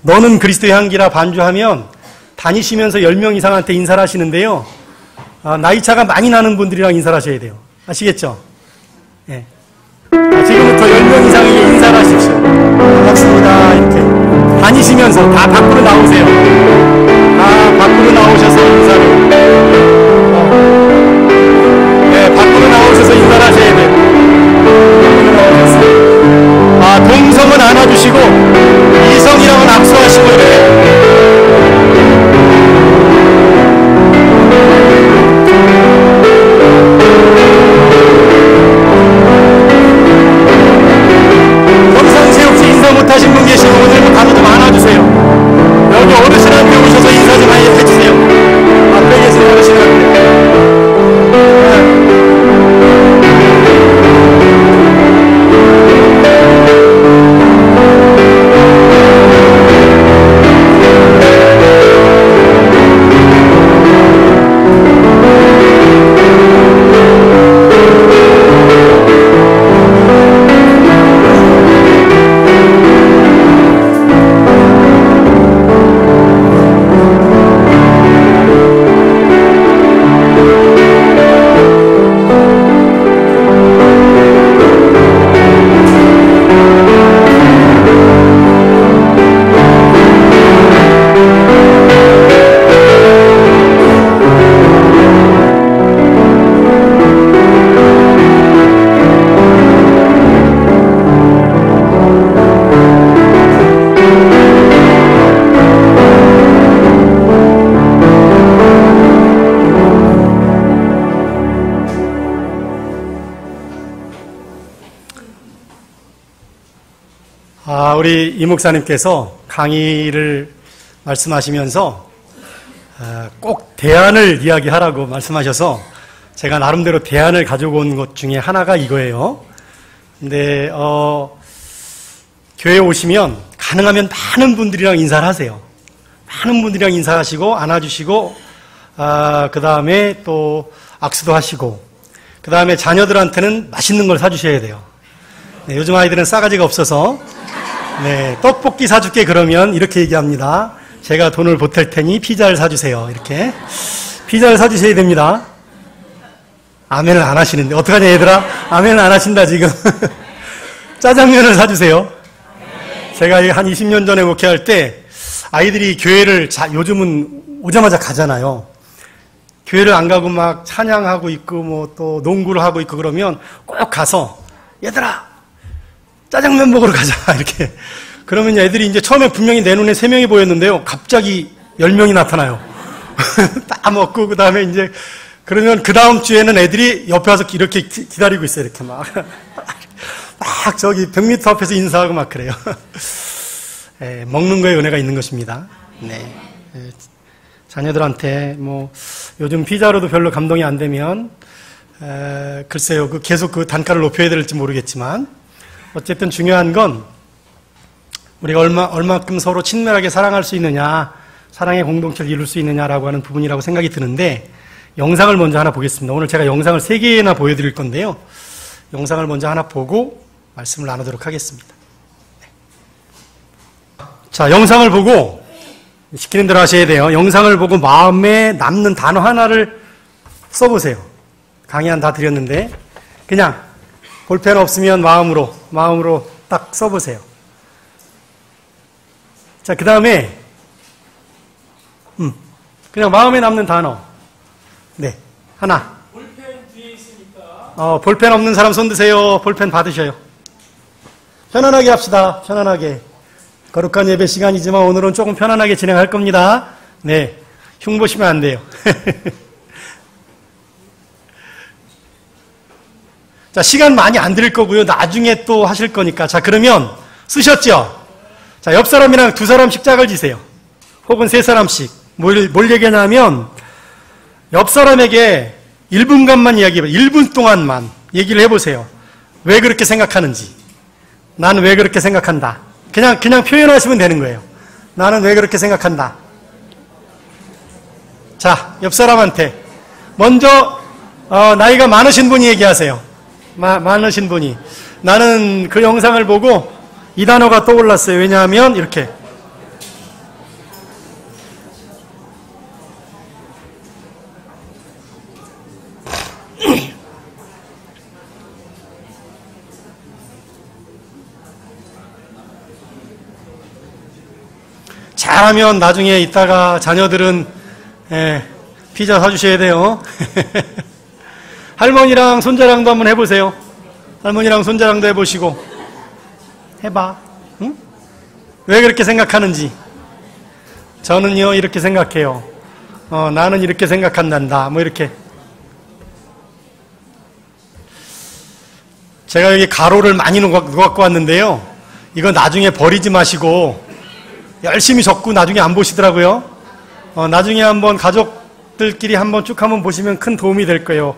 너는 그리스도의 향기라 반주하면 다니시면서 10명 이상한테 인사를 하시는데요. 나이 차가 많이 나는 분들이랑 인사를 하셔야 돼요. 아시겠죠? 예. 지금부터 10명 이상에게 인사를 하십시오. 반갑습니다. 이렇게. 다니시면서 다 밖으로 나오세요. 다 밖으로 나오셔서 인사를. 네, 밖으로 나오셔서 인사를 하셔야 돼요. 동성은 안아주시고, 이성이랑은 악수하시고, 이렇게. 평상시에 혹시 인사 못하신 분 계시면 오늘부터 가서 좀 안아주세요. 여기 어르신한테 오셔서 인사 좀 해주세요. 앞에 계신 어르신한테. 우리 이 목사님께서 강의를 말씀하시면서 꼭 대안을 이야기하라고 말씀하셔서 제가 나름대로 대안을 가지고 온 것 중에 하나가 이거예요. 근데 교회에 오시면 가능하면 많은 분들이랑 인사를 하세요. 많은 분들이랑 인사하시고 안아주시고 그 다음에 또 악수도 하시고 그 다음에 자녀들한테는 맛있는 걸 사주셔야 돼요. 네, 요즘 아이들은 싸가지가 없어서 네, 떡볶이 사줄게 그러면 이렇게 얘기합니다. 제가 돈을 보탤 테니 피자를 사주세요. 이렇게 피자를 사주셔야 됩니다. 아멘을 안 하시는데 어떡하냐 얘들아? 아멘을 안 하신다 지금. 짜장면을 사주세요. 제가 한 20년 전에 목회할 때 아이들이 교회를 요즘은 오자마자 가잖아요. 교회를 안 가고 막 찬양하고 있고 뭐 또 농구를 하고 있고 그러면 꼭 가서 얘들아 짜장면 먹으러 가자 이렇게. 그러면 애들이 이제 처음에 분명히 내 눈에 3명이 보였는데요. 갑자기 10명이 나타나요. 다 먹고 그 다음에 이제 그러면 그 다음 주에는 애들이 옆에 와서 이렇게 기다리고 있어요. 이렇게 막 저기 100m 앞에서 인사하고 막 그래요. 네, 먹는 거에 은혜가 있는 것입니다. 네. 자녀들한테 뭐 요즘 피자로도 별로 감동이 안 되면 글쎄요. 계속 그 단가를 높여야 될지 모르겠지만 어쨌든 중요한 건 우리가 얼마큼 서로 친밀하게 사랑할 수 있느냐, 사랑의 공동체를 이룰 수 있느냐라고 하는 부분이라고 생각이 드는데 영상을 먼저 하나 보겠습니다. 오늘 제가 영상을 3개나 보여드릴 건데요. 영상을 먼저 하나 보고 말씀을 나누도록 하겠습니다. 네. 자, 영상을 보고 시키는 대로 하셔야 돼요. 영상을 보고 마음에 남는 단어 하나를 써보세요. 강의 한 다 드렸는데 그냥 볼펜 없으면 마음으로 딱 써보세요. 자, 그 다음에 그냥 마음에 남는 단어. 네, 하나. 볼펜 뒤에 있으니까. 볼펜 없는 사람 손 드세요. 볼펜 받으셔요. 편안하게 합시다. 편안하게. 거룩한 예배 시간이지만 오늘은 조금 편안하게 진행할 겁니다. 네, 흉보시면 안 돼요. 자, 시간 많이 안 드릴 거고요. 나중에 또 하실 거니까. 자, 그러면 쓰셨죠? 자, 옆 사람이랑 2사람씩 짝을 지세요. 혹은 3사람씩. 뭘 얘기하냐면 옆 사람에게 1분간만 이야기해봐요. 1분 동안만 얘기를 해보세요. 왜 그렇게 생각하는지. 나는 왜 그렇게 생각한다. 그냥 표현하시면 되는 거예요. 나는 왜 그렇게 생각한다. 자, 옆 사람한테 먼저 나이가 많으신 분이 얘기하세요. 많으신 분이. 나는 그 영상을 보고 이 단어가 떠올랐어요. 왜냐하면 이렇게 잘하면 나중에 이따가 자녀들은 피자 사주셔야 돼요. 할머니랑 손자랑도 한번 해보세요. 할머니랑 손자랑도 해보시고 해봐. 응? 왜 그렇게 생각하는지. 저는요 이렇게 생각해요. 나는 이렇게 생각한단다. 뭐 이렇게. 제가 여기 가로를 많이 놓고 왔는데요. 이거 나중에 버리지 마시고 열심히 적고 나중에 안 보시더라고요. 나중에 한번 가족들끼리 한번 쭉 한번 보시면 큰 도움이 될 거예요.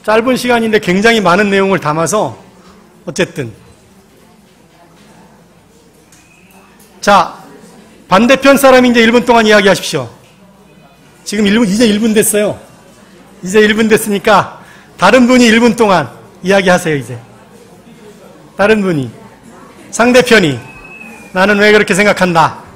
짧은 시간인데 굉장히 많은 내용을 담아서 어쨌든. 자, 반대편 사람이 이제 1분 동안 이야기하십시오. 지금 이제 1분 됐어요. 이제 1분 됐으니까 다른 분이 1분 동안 이야기하세요, 이제. 다른 분이. 상대편이. 나는 왜 그렇게 생각한다.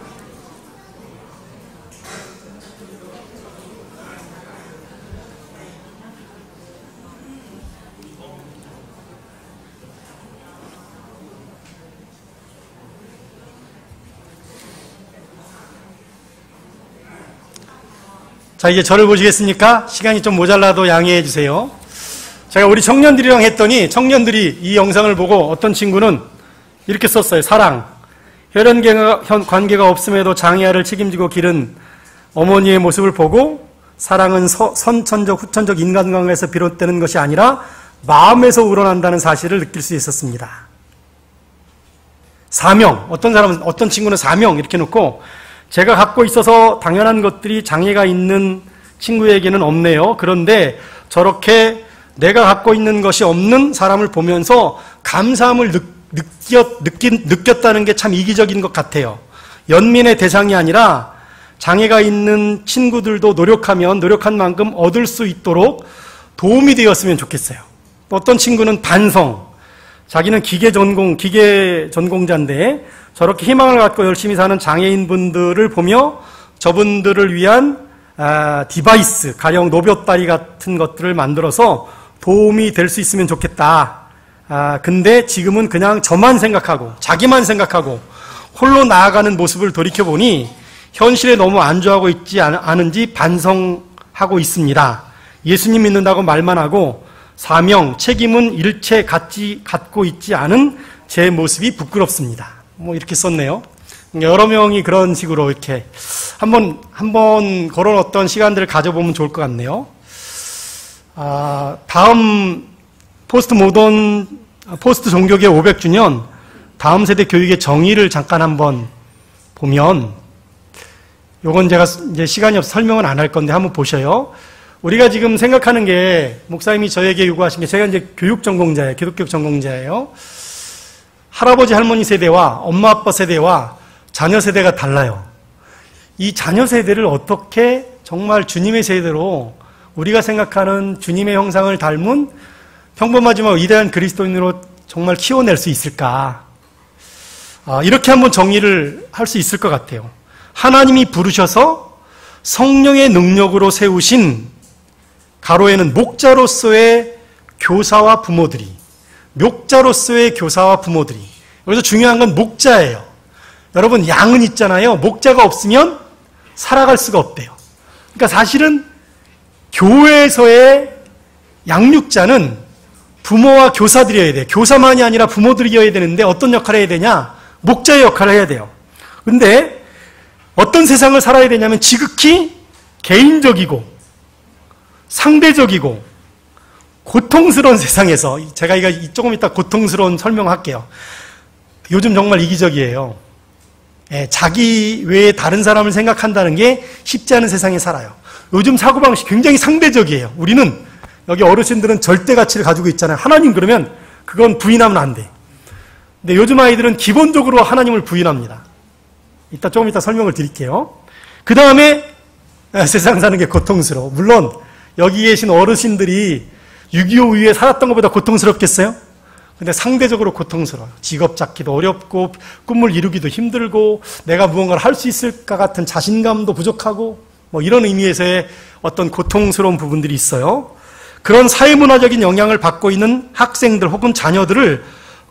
자, 이제 저를 보시겠습니까? 시간이 좀 모자라도 양해해 주세요. 제가 우리 청년들이랑 했더니 청년들이 이 영상을 보고 어떤 친구는 이렇게 썼어요. 사랑. 혈연 관계가 없음에도 장애아를 책임지고 기른 어머니의 모습을 보고 사랑은 선천적, 후천적 인간관계에서 비롯되는 것이 아니라 마음에서 우러난다는 사실을 느낄 수 있었습니다. 사명. 어떤 친구는 사명 이렇게 놓고 제가 갖고 있어서 당연한 것들이 장애가 있는 친구에게는 없네요. 그런데 저렇게 내가 갖고 있는 것이 없는 사람을 보면서 감사함을 느꼈다는 게 참 이기적인 것 같아요. 연민의 대상이 아니라 장애가 있는 친구들도 노력한 만큼 얻을 수 있도록 도움이 되었으면 좋겠어요. 어떤 친구는 반성. 자기는 기계 전공자인데 저렇게 희망을 갖고 열심히 사는 장애인분들을 보며 저분들을 위한 디바이스, 가령 노돛다리 같은 것들을 만들어서 도움이 될 수 있으면 좋겠다. 근데 지금은 그냥 저만 생각하고 자기만 생각하고 홀로 나아가는 모습을 돌이켜보니 현실에 너무 안주하고 있지 않은지 반성하고 있습니다. 예수님 믿는다고 말만 하고 사명, 책임은 일체 갖고 있지 않은 제 모습이 부끄럽습니다. 뭐 이렇게 썼네요. 여러 명이 그런 식으로 이렇게 한번 그런 어떤 시간들을 가져보면 좋을 것 같네요. 다음 포스트 종교계 500주년 다음 세대 교육의 정의를 잠깐 한번 보면 요건 제가 이제 시간이 없어 설명은 안 할 건데 한번 보셔요. 우리가 지금 생각하는 게 목사님이 저에게 요구하신 게 제가 이제 교육 전공자예요. 기독교 전공자예요. 할아버지 할머니 세대와 엄마 아빠 세대와 자녀 세대가 달라요. 이 자녀 세대를 어떻게 정말 주님의 세대로 우리가 생각하는 주님의 형상을 닮은 평범하지만 위대한 그리스도인으로 정말 키워낼 수 있을까? 이렇게 한번 정의를 할 수 있을 것 같아요. 하나님이 부르셔서 성령의 능력으로 세우신 가로에는 목자로서의 교사와 부모들이 여기서 중요한 건 목자예요. 여러분 양은 있잖아요. 목자가 없으면 살아갈 수가 없대요. 그러니까 사실은 교회에서의 양육자는 부모와 교사들이어야 돼요. 교사만이 아니라 부모들이어야 되는데 어떤 역할을 해야 되냐? 목자의 역할을 해야 돼요. 근데 어떤 세상을 살아야 되냐면 지극히 개인적이고 상대적이고 고통스러운 세상에서 제가 조금 이따 고통스러운 설명할게요. 요즘 정말 이기적이에요. 자기 외에 다른 사람을 생각한다는 게 쉽지 않은 세상에 살아요. 요즘 사고방식 굉장히 상대적이에요. 우리는 여기 어르신들은 절대 가치를 가지고 있잖아요. 하나님 그러면 그건 부인하면 안 돼. 근데 요즘 아이들은 기본적으로 하나님을 부인합니다. 조금 이따 설명을 드릴게요. 그 다음에 세상 사는 게 고통스러워. 물론 여기 계신 어르신들이 6.25 이후에 살았던 것보다 고통스럽겠어요? 근데 상대적으로 고통스러워요. 직업 잡기도 어렵고 꿈을 이루기도 힘들고 내가 무언가를 할 수 있을까 같은 자신감도 부족하고 뭐 이런 의미에서의 어떤 고통스러운 부분들이 있어요. 그런 사회문화적인 영향을 받고 있는 학생들 혹은 자녀들을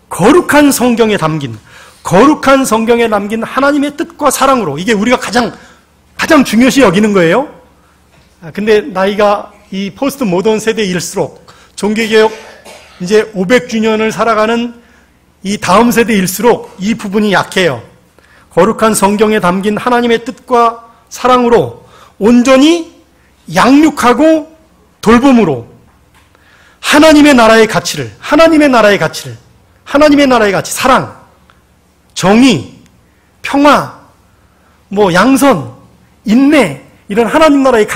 거룩한 성경에 담긴 거룩한 성경에 남긴 하나님의 뜻과 사랑으로, 이게 우리가 가장 중요시 여기는 거예요. 근데 나이가 이 포스트 모던 세대일수록, 종교개혁 이제 500주년을 살아가는 이 다음 세대일수록 이 부분이 약해요. 거룩한 성경에 담긴 하나님의 뜻과 사랑으로 온전히 양육하고 돌봄으로 하나님의 나라의 가치, 사랑, 정의, 평화, 양선, 인내, 이런 하나님 나라의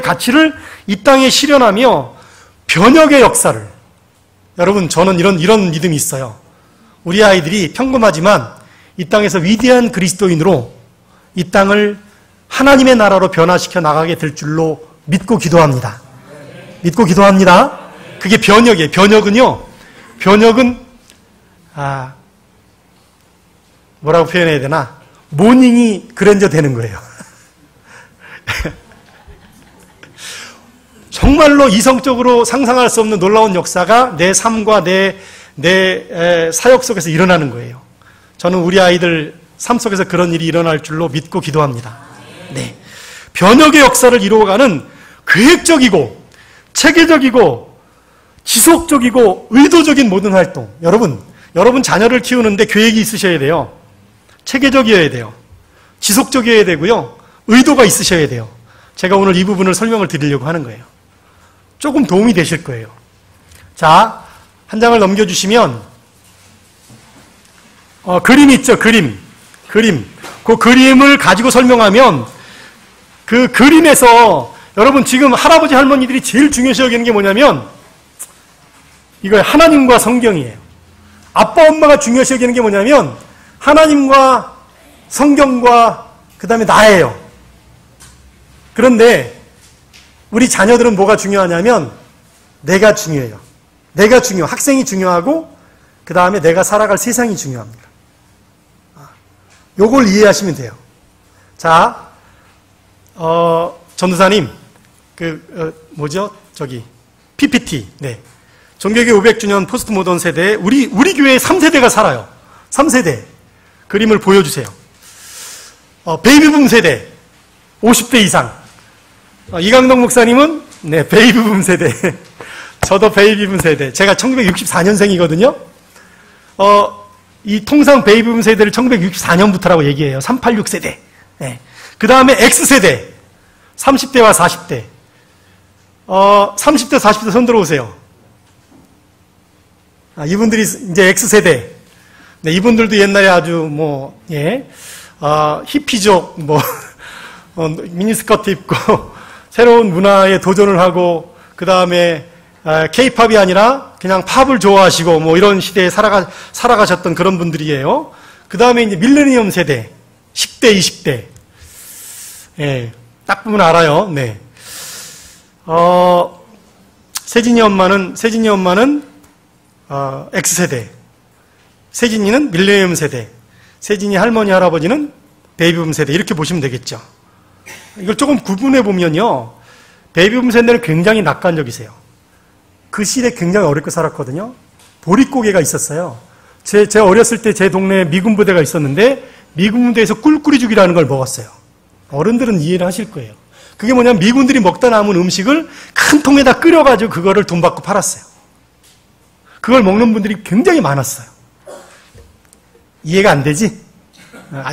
가치를 이 땅에 실현하며 변혁의 역사를, 여러분, 저는 이런 믿음이 있어요. 우리 아이들이 평범하지만 이 땅에서 위대한 그리스도인으로 이 땅을 하나님의 나라로 변화시켜 나가게 될 줄로 믿고 기도합니다. 그게 변혁이에요. 변혁은 뭐라고 표현해야 되나? 모닝이 그랜저 되는 거예요. 정말로 이성적으로 상상할 수 없는 놀라운 역사가 내 삶과 내 사역 속에서 일어나는 거예요. 저는 우리 아이들 삶 속에서 그런 일이 일어날 줄로 믿고 기도합니다. 네. 변혁의 역사를 이루어가는 계획적이고 체계적이고 지속적이고 의도적인 모든 활동. 여러분 자녀를 키우는데 계획이 있으셔야 돼요. 체계적이어야 돼요. 지속적이어야 되고요. 의도가 있으셔야 돼요. 제가 오늘 이 부분을 설명을 드리려고 하는 거예요. 조금 도움이 되실 거예요. 자, 한 장을 넘겨주시면 그림 있죠? 그림. 그 그림을 가지고 설명하면 그 그림에서 여러분 지금 할아버지 할머니들이 제일 중요시 여기는 게 뭐냐면 이거 하나님과 성경이에요. 아빠 엄마가 중요시 여기는 게 뭐냐면 하나님과 성경과 그 다음에 나예요. 그런데 우리 자녀들은 뭐가 중요하냐면 내가 중요해요. 학생이 중요하고 그 다음에 내가 살아갈 세상이 중요합니다. 요걸 이해하시면 돼요. 자, 전도사님, PPT, 네. 종교개혁 500주년 포스트 모던 세대에 우리 교회에 3세대가 살아요. 3세대. 그림을 보여주세요. 베이비붐 세대, 50대 이상. 이강동 목사님은, 네, 베이비붐 세대. 저도 베이비붐 세대. 제가 1964년생이거든요. 이 통상 베이비붐 세대를 1964년부터라고 얘기해요. 386세대. 네. 그 다음에 X세대. 30대와 40대. 30대, 40대 손 들어오세요. 이분들이 이제 X세대. 네, 이분들도 옛날에 아주 히피족, 미니스커트 입고, 새로운 문화에 도전을 하고, 그 다음에, K-팝이 아니라 그냥 팝을 좋아하시고, 이런 시대에 살아가셨던 그런 분들이에요. 그 다음에 이제 밀레니엄 세대, 10대, 20대. 예, 딱 보면 알아요. 네. 세진이 엄마는, X세대. 세진이는 밀레니엄 세대. 세진이 할머니, 할아버지는 베이비붐 세대. 이렇게 보시면 되겠죠. 이걸 조금 구분해 보면요. 베이비붐 세대는 굉장히 낙관적이세요. 그 시대에 굉장히 어렵게 살았거든요. 보릿고개가 있었어요. 제 어렸을 때 제 동네에 미군 부대가 있었는데 미군 부대에서 꿀꿀이죽이라는 걸 먹었어요. 어른들은 이해를 하실 거예요. 그게 뭐냐면 미군들이 먹다 남은 음식을 큰 통에다 끓여가지고 그거를 돈 받고 팔았어요. 그걸 먹는 분들이 굉장히 많았어요. 이해가 안 되지?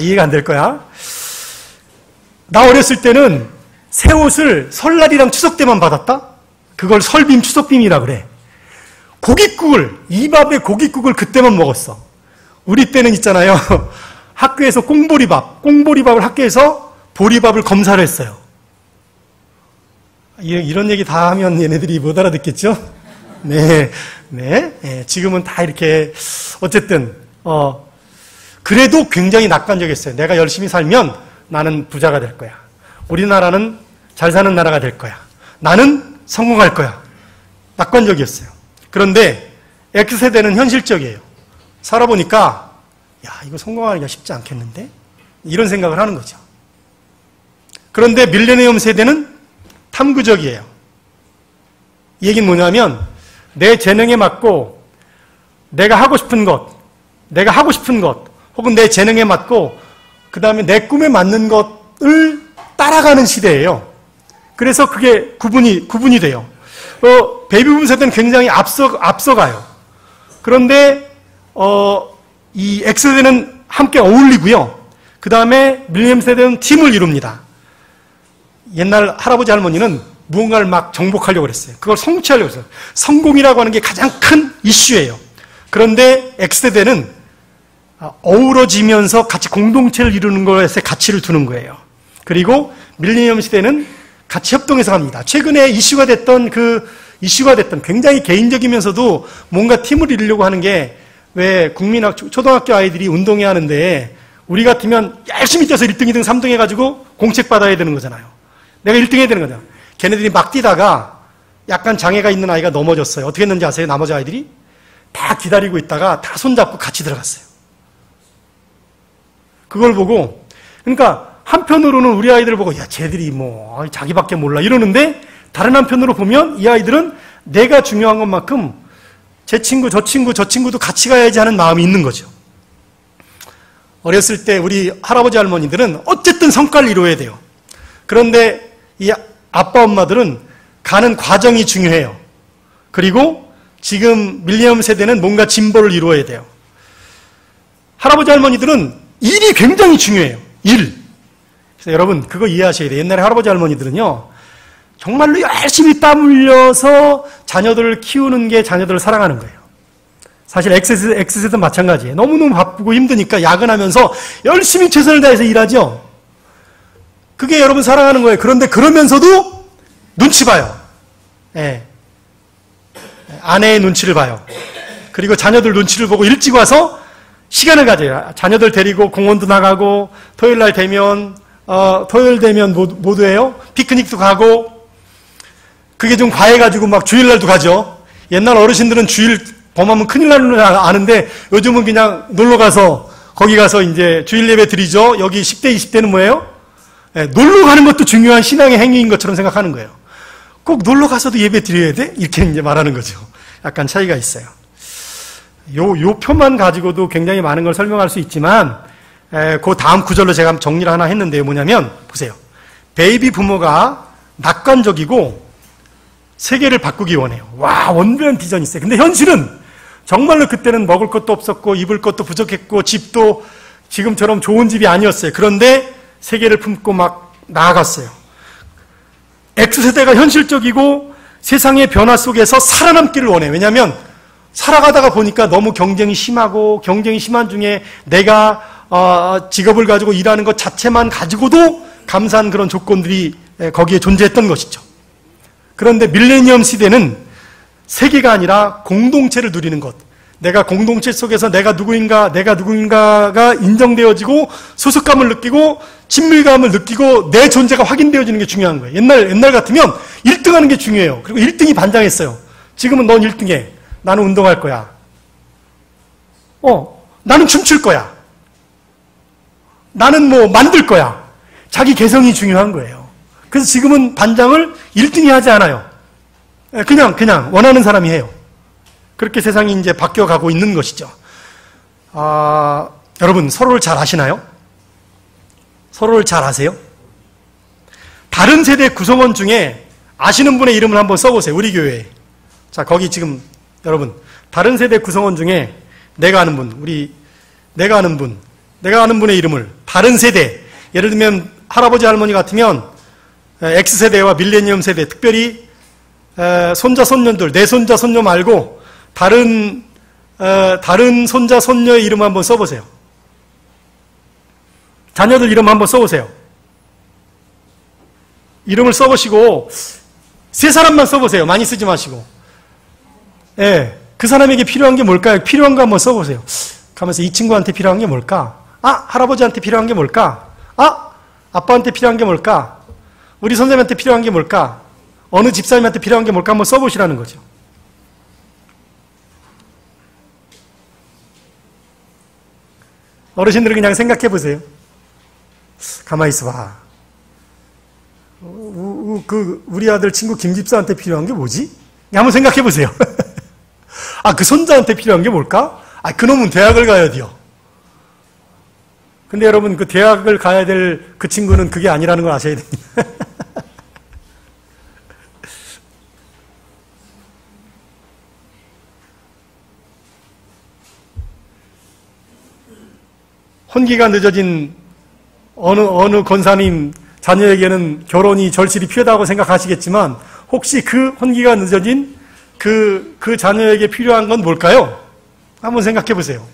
이해가 안 될 거야. 나 어렸을 때는 새 옷을 설날이랑 추석 때만 받았다? 그걸 설빔, 추석빔이라 그래. 이밥에 고깃국을 그때만 먹었어. 우리 때는 있잖아요. 학교에서 꽁보리밥을 학교에서 보리밥을 검사를 했어요. 이런 얘기 다 하면 얘네들이 못 알아듣겠죠? 네. 지금은 다 이렇게, 어쨌든, 그래도 굉장히 낙관적이었어요. 내가 열심히 살면 나는 부자가 될 거야. 우리나라는 잘 사는 나라가 될 거야. 나는 성공할 거야. 낙관적이었어요. 그런데 X세대는 현실적이에요. 살아보니까 이거 성공하기가 쉽지 않겠는데? 이런 생각을 하는 거죠. 그런데 밀레니엄 세대는 탐구적이에요. 이 얘기는 뭐냐면 내 재능에 맞고 내가 하고 싶은 것, 내가 하고 싶은 것, 혹은 내 재능에 맞고, 그 다음에 내 꿈에 맞는 것을 따라가는 시대예요. 그래서 그게 구분이 돼요. 베이비붐 세대는 굉장히 앞서가요. 그런데, 이 X세대는 함께 어울리고요. 그 다음에 밀레니엄 세대는 팀을 이룹니다. 옛날 할아버지 할머니는 무언가를 막 정복하려고 그랬어요. 그걸 성취하려고 했어요. 성공이라고 하는 게 가장 큰 이슈예요. 그런데 X세대는 어우러지면서 같이 공동체를 이루는 것에 가치를 두는 거예요. 그리고 밀레니엄 시대는 같이 협동해서 갑니다. 최근에 이슈가 됐던 굉장히 개인적이면서도 뭔가 팀을 이루려고 하는 게 왜 초등학교 아이들이 운동회 하는데 우리 같으면 열심히 뛰어서 1등, 2등, 3등 해가지고 공책 받아야 되는 거잖아요. 내가 1등 해야 되는 거잖아요. 걔네들이 막 뛰다가 약간 장애가 있는 아이가 넘어졌어요. 어떻게 했는지 아세요? 나머지 아이들이? 다 기다리고 있다가 다 손잡고 같이 들어갔어요. 그걸 보고, 그러니까 한편으로는 우리 아이들을 보고, 야, 쟤들이 자기밖에 몰라 이러는데, 다른 한편으로 보면 이 아이들은 내가 중요한 것만큼 제 친구, 저 친구도 같이 가야지 하는 마음이 있는 거죠. 어렸을 때 우리 할아버지 할머니들은 어쨌든 성과를 이루어야 돼요. 그런데 이 아빠 엄마들은 가는 과정이 중요해요. 그리고 지금 밀레니엄 세대는 뭔가 진보를 이루어야 돼요. 할아버지 할머니들은 일이 굉장히 중요해요. 일. 그래서 여러분 그거 이해하셔야 돼요. 옛날에 할아버지 할머니들은요. 정말로 열심히 땀 흘려서 자녀들을 키우는 게 자녀들을 사랑하는 거예요. 사실 X세대도 마찬가지예요. 너무너무 바쁘고 힘드니까 야근하면서 열심히 최선을 다해서 일하죠. 그게 여러분 사랑하는 거예요. 그런데 그러면서도 눈치 봐요. 예. 아내의 눈치를 봐요. 그리고 자녀들 눈치를 보고 일찍 와서 시간을 가져요. 자녀들 데리고 공원도 나가고 토요일 되면 모두 해요. 피크닉도 가고 그게 좀 과해가지고 막 주일날도 가죠. 옛날 어르신들은 주일 범하면 큰일 나는 걸 아는데 요즘은 그냥 놀러 가서 거기 가서 이제 주일 예배 드리죠. 여기 10대, 20대는 뭐예요? 네, 놀러 가는 것도 중요한 신앙의 행위인 것처럼 생각하는 거예요. 꼭 놀러 가서도 예배 드려야 돼? 이렇게 이제 말하는 거죠. 약간 차이가 있어요. 요 표만 가지고도 굉장히 많은 걸 설명할 수 있지만, 그 다음 구절로 제가 정리를 하나 했는데요. 뭐냐면, 보세요. 베이비 부모가 낙관적이고 세계를 바꾸기 원해요. 와, 원변 비전이 있어요. 근데 현실은 정말로 그때는 먹을 것도 없었고, 입을 것도 부족했고, 집도 지금처럼 좋은 집이 아니었어요. 그런데 세계를 품고 막 나아갔어요. X세대가 현실적이고 세상의 변화 속에서 살아남기를 원해요. 왜냐하면 살아가다가 보니까 너무 경쟁이 심하고 경쟁이 심한 중에 내가 직업을 가지고 일하는 것 자체만 가지고도 감사한 그런 조건들이 거기에 존재했던 것이죠. 그런데 밀레니엄 시대는 세계가 아니라 공동체를 누리는 것. 내가 공동체 속에서 내가 누구인가가 인정되어지고 소속감을 느끼고 친밀감을 느끼고 내 존재가 확인되어지는 게 중요한 거예요. 옛날 같으면 1등 하는 게 중요해요. 그리고 1등이 반장했어요. 지금은 넌 1등해. 나는 운동할 거야. 나는 춤출 거야. 나는 만들 거야. 자기 개성이 중요한 거예요. 그래서 지금은 반장을 1등이 하지 않아요. 그냥 원하는 사람이 해요. 그렇게 세상이 이제 바뀌어가고 있는 것이죠. 여러분, 서로를 잘 아시나요? 서로를 잘 아세요? 다른 세대 구성원 중에 아시는 분의 이름을 한번 써보세요. 우리 교회에. 자, 거기 지금, 여러분, 다른 세대 구성원 중에 내가 아는 분의 이름을, 다른 세대, 예를 들면 할아버지 할머니 같으면 X세대와 밀레니엄 세대, 특별히 손자, 손녀들, 내 손자, 손녀 말고 다른 손자, 손녀의 이름 한번 써보세요. 자녀들 이름 한번 써보세요. 이름을 써보시고 세 사람만 써보세요. 많이 쓰지 마시고. 그 사람에게 필요한 게 뭘까요? 필요한 거 한번 써보세요. 가면서 이 친구한테 필요한 게 뭘까? 할아버지한테 필요한 게 뭘까? 아빠한테 필요한 게 뭘까? 우리 선생님한테 필요한 게 뭘까? 어느 집사님한테 필요한 게 뭘까? 한번 써보시라는 거죠. 어르신들은 그냥 생각해 보세요. 가만히 있어봐. 우리 아들 친구 김집사한테 필요한 게 뭐지? 한번 생각해 보세요. 그 손자한테 필요한 게 뭘까? 그놈은 대학을 가야 돼요. 근데 여러분, 그 대학을 가야 될 그 친구는 그게 아니라는 걸 아셔야 됩니다. 혼기가 늦어진 어느 권사님 자녀에게는 결혼이 절실히 필요하다고 생각하시겠지만, 혹시 그 혼기가 늦어진 그 자녀에게 필요한 건 뭘까요? 한번 생각해 보세요.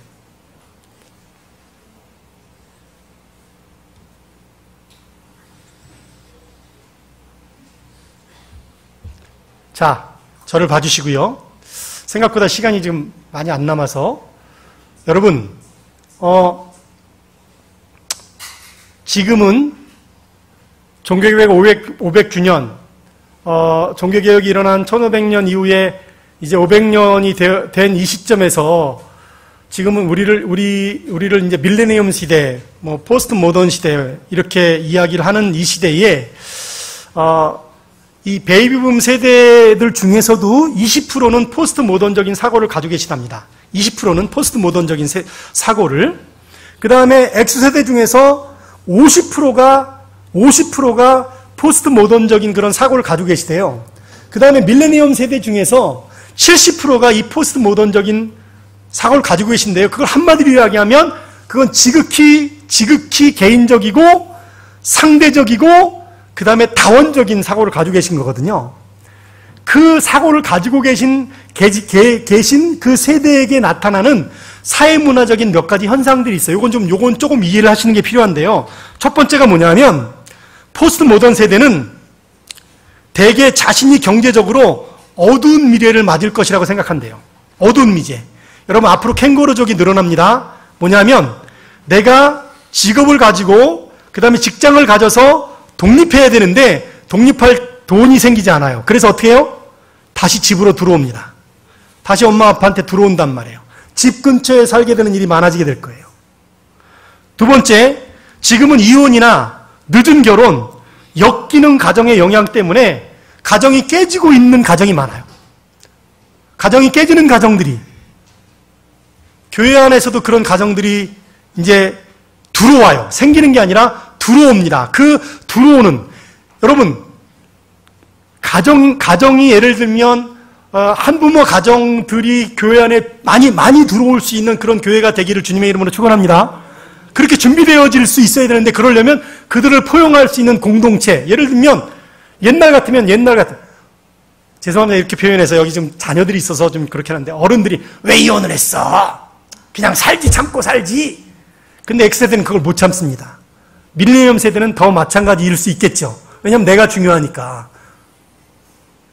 자, 저를 봐주시고요. 생각보다 시간이 지금 많이 안 남아서, 여러분, 지금은 종교개혁 500주년, 종교개혁이 일어난 1500년 이후에 이제 500년이 된 이 시점에서 지금은 우리를 이제 밀레니엄 시대, 포스트 모던 시대, 이렇게 이야기를 하는 이 시대에, 이 베이비붐 세대들 중에서도 20%는 포스트 모던적인 사고를 가지고 계시답니다. 20%는 포스트 모던적인 사고를. 그 다음에 X세대 중에서 50%가 포스트 모던적인 그런 사고를 가지고 계시대요. 그 다음에 밀레니엄 세대 중에서 70%가 이 포스트 모던적인 사고를 가지고 계신데요. 그걸 한마디로 이야기하면 그건 지극히 개인적이고 상대적이고 그 다음에 다원적인 사고를 가지고 계신 거거든요. 그 사고를 가지고 계신 그 세대에게 나타나는 사회문화적인 몇 가지 현상들이 있어요. 요건 조금 이해를 하시는 게 필요한데요. 첫 번째가 뭐냐면, 포스트 모던 세대는 대개 자신이 경제적으로 어두운 미래를 맞을 것이라고 생각한대요. 어두운 미래. 여러분, 앞으로 캥거루족이 늘어납니다. 뭐냐면, 내가 직업을 가지고, 그 다음에 직장을 가져서 독립해야 되는데, 독립할 돈이 생기지 않아요. 그래서 어떻게 해요? 다시 집으로 들어옵니다. 다시 엄마 아빠한테 들어온단 말이에요. 집 근처에 살게 되는 일이 많아지게 될 거예요. 두 번째, 지금은 이혼이나 늦은 결혼, 역기능 가정의 영향 때문에 가정이 깨지고 있는 가정이 많아요. 가정이 깨지는 가정들이, 교회 안에서도 그런 가정들이 이제 들어와요. 생기는 게 아니라 들어옵니다. 그 들어오는, 여러분, 가정이 예를 들면 한부모 가정들이 교회 안에 많이 들어올 수 있는 그런 교회가 되기를 주님의 이름으로 축원합니다. 그렇게 준비되어질 수 있어야 되는데, 그러려면 그들을 포용할 수 있는 공동체, 예를 들면 옛날 같으면 죄송합니다 이렇게 표현해서, 여기 좀 자녀들이 있어서 좀 그렇게 하는데, 어른들이 왜 이혼을 했어? 그냥 참고 살지. 근데 X세대는 그걸 못 참습니다. 밀레니엄 세대는 더 마찬가지일 수 있겠죠. 왜냐하면 내가 중요하니까.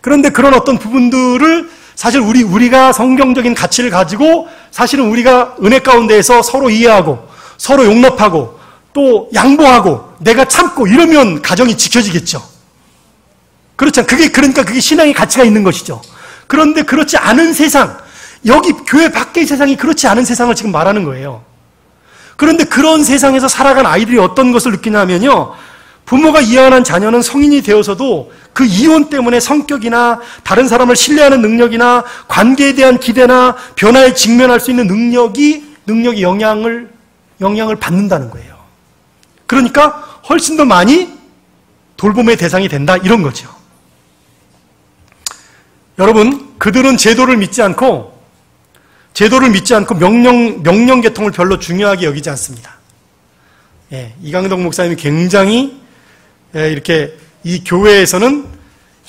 그런데 그런 어떤 부분들을 사실 우리가 성경적인 가치를 가지고, 사실은 우리가 은혜 가운데에서 서로 이해하고 서로 용납하고 또 양보하고 내가 참고 이러면 가정이 지켜지겠죠. 그렇죠. 그러니까 그게 신앙의 가치가 있는 것이죠. 그런데 그렇지 않은 세상, 여기 교회 밖의 세상이 그렇지 않은 세상을 지금 말하는 거예요. 그런데 그런 세상에서 살아간 아이들이 어떤 것을 느끼냐면요, 부모가 이혼한 자녀는 성인이 되어서도 그 이혼 때문에 성격이나 다른 사람을 신뢰하는 능력이나 관계에 대한 기대나 변화에 직면할 수 있는 능력이 영향을 받는다는 거예요. 그러니까 훨씬 더 많이 돌봄의 대상이 된다, 이런 거죠. 여러분, 그들은 제도를 믿지 않고 명령 계통을 별로 중요하게 여기지 않습니다. 이강덕 목사님이 굉장히 이렇게 이 교회에서는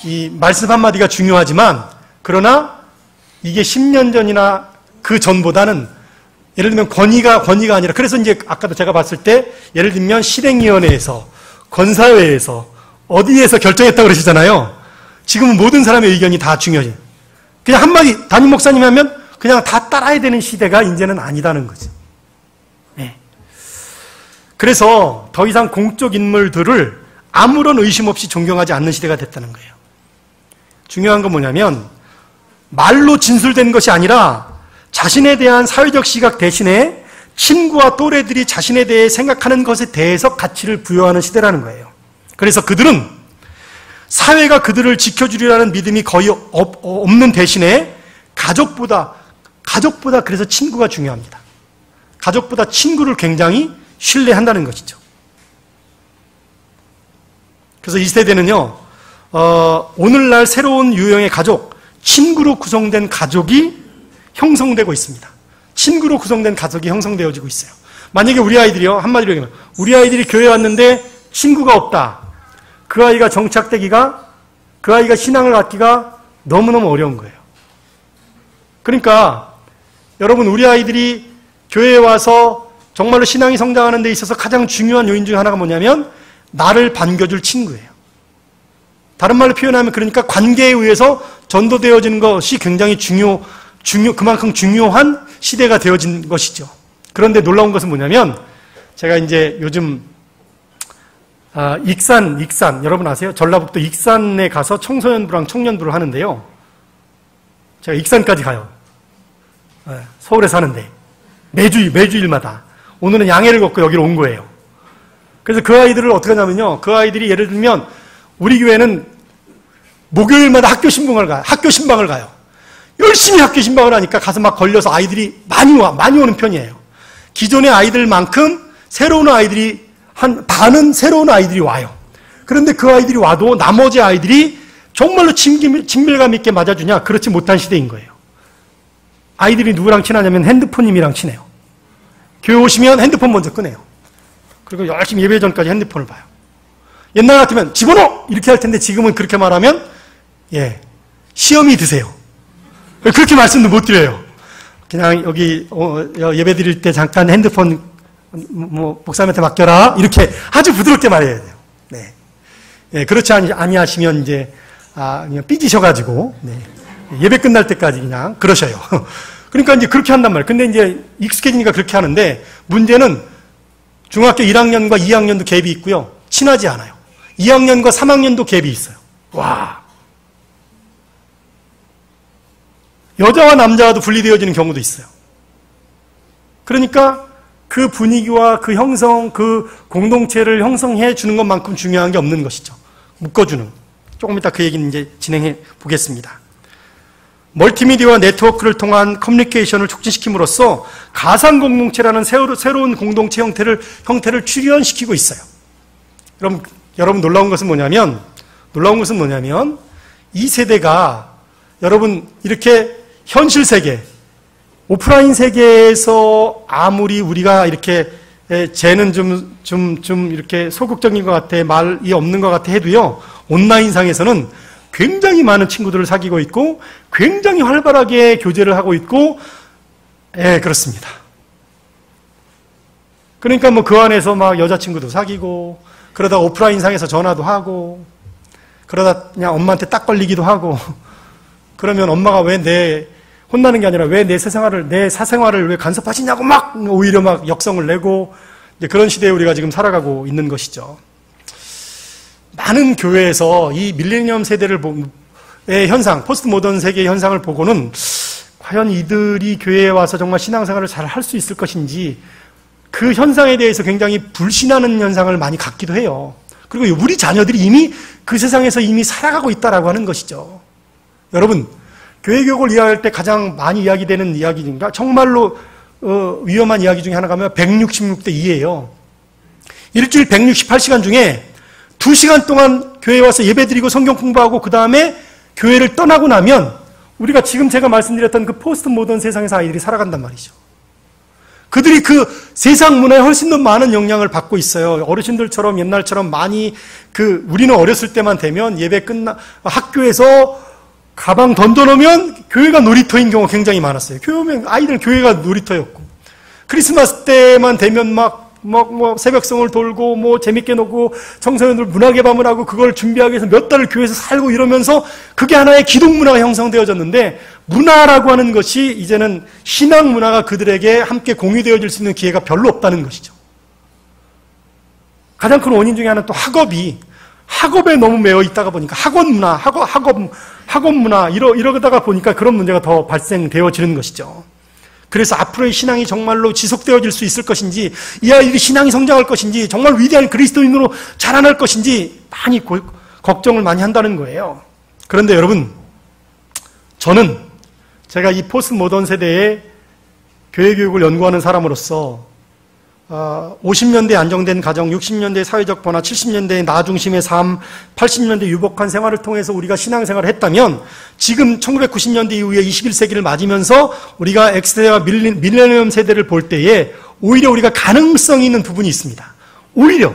이 말씀 한마디가 중요하지만, 그러나 이게 10년 전이나 그 전보다는, 예를 들면 권위가 아니라, 그래서 이제 아까도 제가 봤을 때 예를 들면 실행위원회에서, 권사회에서, 어디에서 결정했다고 그러시잖아요. 지금은 모든 사람의 의견이 다 중요해요. 그냥 한마디 담임 목사님 하면 그냥 다 따라야 되는 시대가 이제는 아니다는 거죠. 그래서 더 이상 공적 인물들을 아무런 의심 없이 존경하지 않는 시대가 됐다는 거예요. 중요한 건 뭐냐면, 말로 진술된 것이 아니라 자신에 대한 사회적 시각 대신에 친구와 또래들이 자신에 대해 생각하는 것에 대해서 가치를 부여하는 시대라는 거예요. 그래서 그들은 가족보다 가족보다 그래서 친구가 중요합니다. 가족보다 친구를 굉장히 신뢰한다는 것이죠. 그래서 이 세대는요, 오늘날 새로운 유형의 가족, 친구로 구성된 가족이 형성되고 있습니다. 친구로 구성된 가족이 형성되어지고 있어요. 만약에 우리 아이들이요, 한마디로 얘기하면, 우리 아이들이 교회 왔는데 친구가 없다. 그 아이가 정착되기가, 그 아이가 신앙을 갖기가 너무너무 어려운 거예요. 그러니까, 여러분, 우리 아이들이 교회에 와서 정말로 신앙이 성장하는 데 있어서 가장 중요한 요인 중 하나가 뭐냐면, 나를 반겨줄 친구예요. 다른 말로 표현하면 그러니까 관계에 의해서 전도되어지는 것이 굉장히 그만큼 중요한 시대가 되어진 것이죠. 그런데 놀라운 것은 뭐냐면, 제가 이제 요즘, 익산, 여러분 아세요? 전라북도 익산에 가서 청소년부랑 청년부를 하는데요. 제가 익산까지 가요. 서울에 사는데. 매주일마다. 오늘은 양해를 걷고 여기로 온 거예요. 그래서 그 아이들을 어떻게 하냐면요. 그 아이들이 예를 들면, 우리 교회는 목요일마다 학교 신방을 가요. 열심히 학교 신방을 하니까 가서 막 걸려서 아이들이 많이 오는 편이에요. 기존의 아이들만큼 새로운 아이들이, 반은 새로운 아이들이 와요. 그런데 그 아이들이 와도 나머지 아이들이 정말로 친밀감 있게 맞아주냐? 그렇지 못한 시대인 거예요. 아이들이 누구랑 친하냐면 핸드폰님이랑 친해요. 교회 오시면 핸드폰 먼저 끄네요. 그리고 열심히 예배 전까지 핸드폰을 봐요. 옛날 같으면 집어넣어! 이렇게 할 텐데 지금은 그렇게 말하면, 시험이 드세요. 그렇게 말씀도 못 드려요. 그냥 여기 예배 드릴 때 잠깐 핸드폰 목사님한테 맡겨라. 이렇게 아주 부드럽게 말해야 돼요. 네. 그렇지 아니하시면 이제, 그냥 삐지셔가지고, 예배 끝날 때까지 그냥 그러셔요. 그러니까 이제 그렇게 한단 말이에요. 근데 이제 익숙해지니까 그렇게 하는데, 문제는 중학교 1학년과 2학년도 갭이 있고요. 친하지 않아요. 2학년과 3학년도 갭이 있어요. 와. 여자와 남자와도 분리되어지는 경우도 있어요. 그러니까 그 분위기와 그 공동체를 형성해 주는 것만큼 중요한 게 없는 것이죠. 묶어주는. 조금 이따 그 얘기는 이제 진행해 보겠습니다. 멀티미디어와 네트워크를 통한 커뮤니케이션을 촉진시킴으로써 가상 공동체라는 새로운 공동체 형태를 출현시키고 있어요. 그럼 여러분 놀라운 것은 뭐냐면 이 세대가 여러분 이렇게 현실 세계, 오프라인 세계에서 아무리 우리가 이렇게 쟤는 좀 이렇게 소극적인 것 같아, 말이 없는 것 같아 해도요, 온라인상에서는 굉장히 많은 친구들을 사귀고 있고, 굉장히 활발하게 교제를 하고 있고, 그렇습니다. 그러니까 뭐 그 안에서 막 여자친구도 사귀고, 그러다 오프라인상에서 전화도 하고, 그러다 그냥 엄마한테 딱 걸리기도 하고, 그러면 엄마가 혼나는 게 아니라 왜 내 사생활을 왜 간섭하시냐고 오히려 막 역성을 내고, 이제 그런 시대에 우리가 지금 살아가고 있는 것이죠. 많은 교회에서 이 밀레니엄 세대의 현상, 포스트 모던 세계의 현상을 보고는 과연 이들이 교회에 와서 정말 신앙생활을 잘 할 수 있을 것인지 그 현상에 대해서 굉장히 불신하는 현상을 많이 갖기도 해요. 그리고 우리 자녀들이 이미 그 세상에서 이미 살아가고 있다라고 하는 것이죠. 여러분, 교회 교육을 이야기할 때 가장 많이 이야기되는 이야기 중에 정말로 위험한 이야기 중에 하나가 166대 2예요. 일주일 168시간 중에 2시간 동안 교회에 와서 예배드리고 성경 공부하고 그 다음에 교회를 떠나고 나면 우리가 지금 제가 말씀드렸던 그 포스트 모던 세상에서 아이들이 살아간단 말이죠. 그들이 그 세상 문화에 훨씬 더 많은 영향을 받고 있어요. 어르신들처럼 옛날처럼 많이 우리는 어렸을 때만 되면 학교에서 가방 던져놓으면 교회가 놀이터인 경우가 굉장히 많았어요. 아이들 교회가 놀이터였고, 크리스마스 때만 되면 새벽성을 돌고, 재밌게 놀고, 청소년들 문화개방을 하고, 그걸 준비하기 위해서 몇 달을 교회에서 살고 이러면서, 그게 하나의 기독문화가 형성되어졌는데, 문화라고 하는 것이 이제는 신앙 문화가 그들에게 함께 공유되어질 수 있는 기회가 별로 없다는 것이죠. 가장 큰 원인 중에 하나는 또 학업에 너무 매여 있다가 보니까 학원 문화, 이러다가 보니까 그런 문제가 더 발생되어지는 것이죠. 그래서 앞으로의 신앙이 정말로 지속되어질 수 있을 것인지, 이 아이들이 신앙이 성장할 것인지, 정말 위대한 그리스도인으로 자라날 것인지 많이 걱정을 많이 한다는 거예요. 그런데 여러분, 저는 제가 이 포스트 모던 세대의 교회 교육을 연구하는 사람으로서 50년대에 안정된 가정, 60년대의 사회적 변화, 70년대의 나 중심의 삶, 80년대 유복한 생활을 통해서 우리가 신앙생활을 했다면 지금 1990년대 이후에 21세기를 맞으면서 우리가 X세대와 밀레니엄 세대를 볼 때에 오히려 우리가 가능성이 있는 부분이 있습니다. 오히려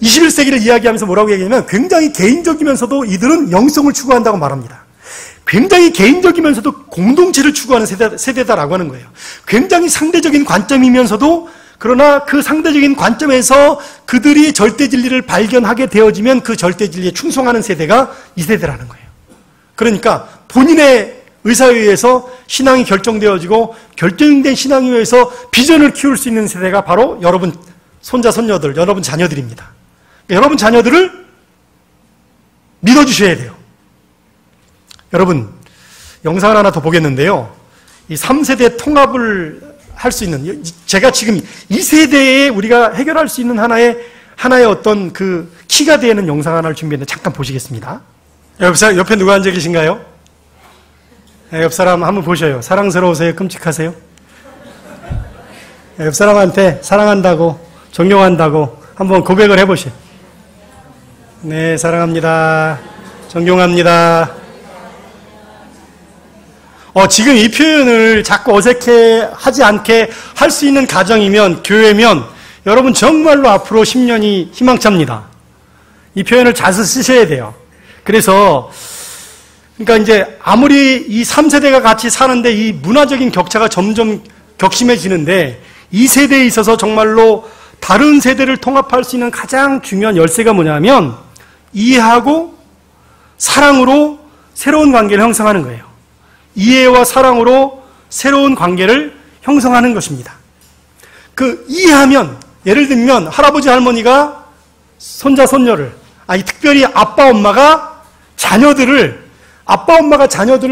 21세기를 이야기하면서 뭐라고 얘기하냐면 굉장히 개인적이면서도 이들은 영성을 추구한다고 말합니다. 굉장히 개인적이면서도 공동체를 추구하는 세대다라고 하는 거예요. 굉장히 상대적인 관점이면서도 그러나 그 상대적인 관점에서 그들이 절대 진리를 발견하게 되어지면 그 절대 진리에 충성하는 세대가 이 세대라는 거예요. 그러니까 본인의 의사에 의해서 신앙이 결정되어지고 결정된 신앙에 의해서 비전을 키울 수 있는 세대가 바로 여러분 손자, 손녀들, 여러분 자녀들입니다. 여러분 자녀들을 믿어주셔야 돼요. 여러분, 영상을 하나 더 보겠는데요. 이 3세대 통합을 할 수 있는, 제가 지금 이 세대에 우리가 해결할 수 있는 하나의 어떤 그 키가 되는 영상 하나를 준비했는데 잠깐 보시겠습니다. 옆에 누가 앉아 계신가요? 네, 옆 사람 한번 보셔요. 사랑스러우세요? 끔찍하세요? 네, 옆 사람한테 사랑한다고, 존경한다고 한번 고백을 해보세요. 네, 사랑합니다. 존경합니다. 지금 이 표현을 자꾸 어색해 하지 않게 할 수 있는 가정이면, 교회면, 여러분 정말로 앞으로 10년이 희망차입니다. 이 표현을 자주 쓰셔야 돼요. 그래서, 그러니까 이제 아무리 이 3세대가 같이 사는데 이 문화적인 격차가 점점 격심해지는데 이 세대에 있어서 정말로 다른 세대를 통합할 수 있는 가장 중요한 열쇠가 뭐냐면 이해하고 사랑으로 새로운 관계를 형성하는 거예요. 이해와 사랑으로 새로운 관계를 형성하는 것입니다. 그 이해하면, 예를 들면 할아버지 할머니가 손자 손녀를, 특별히 아빠 엄마가 자녀들을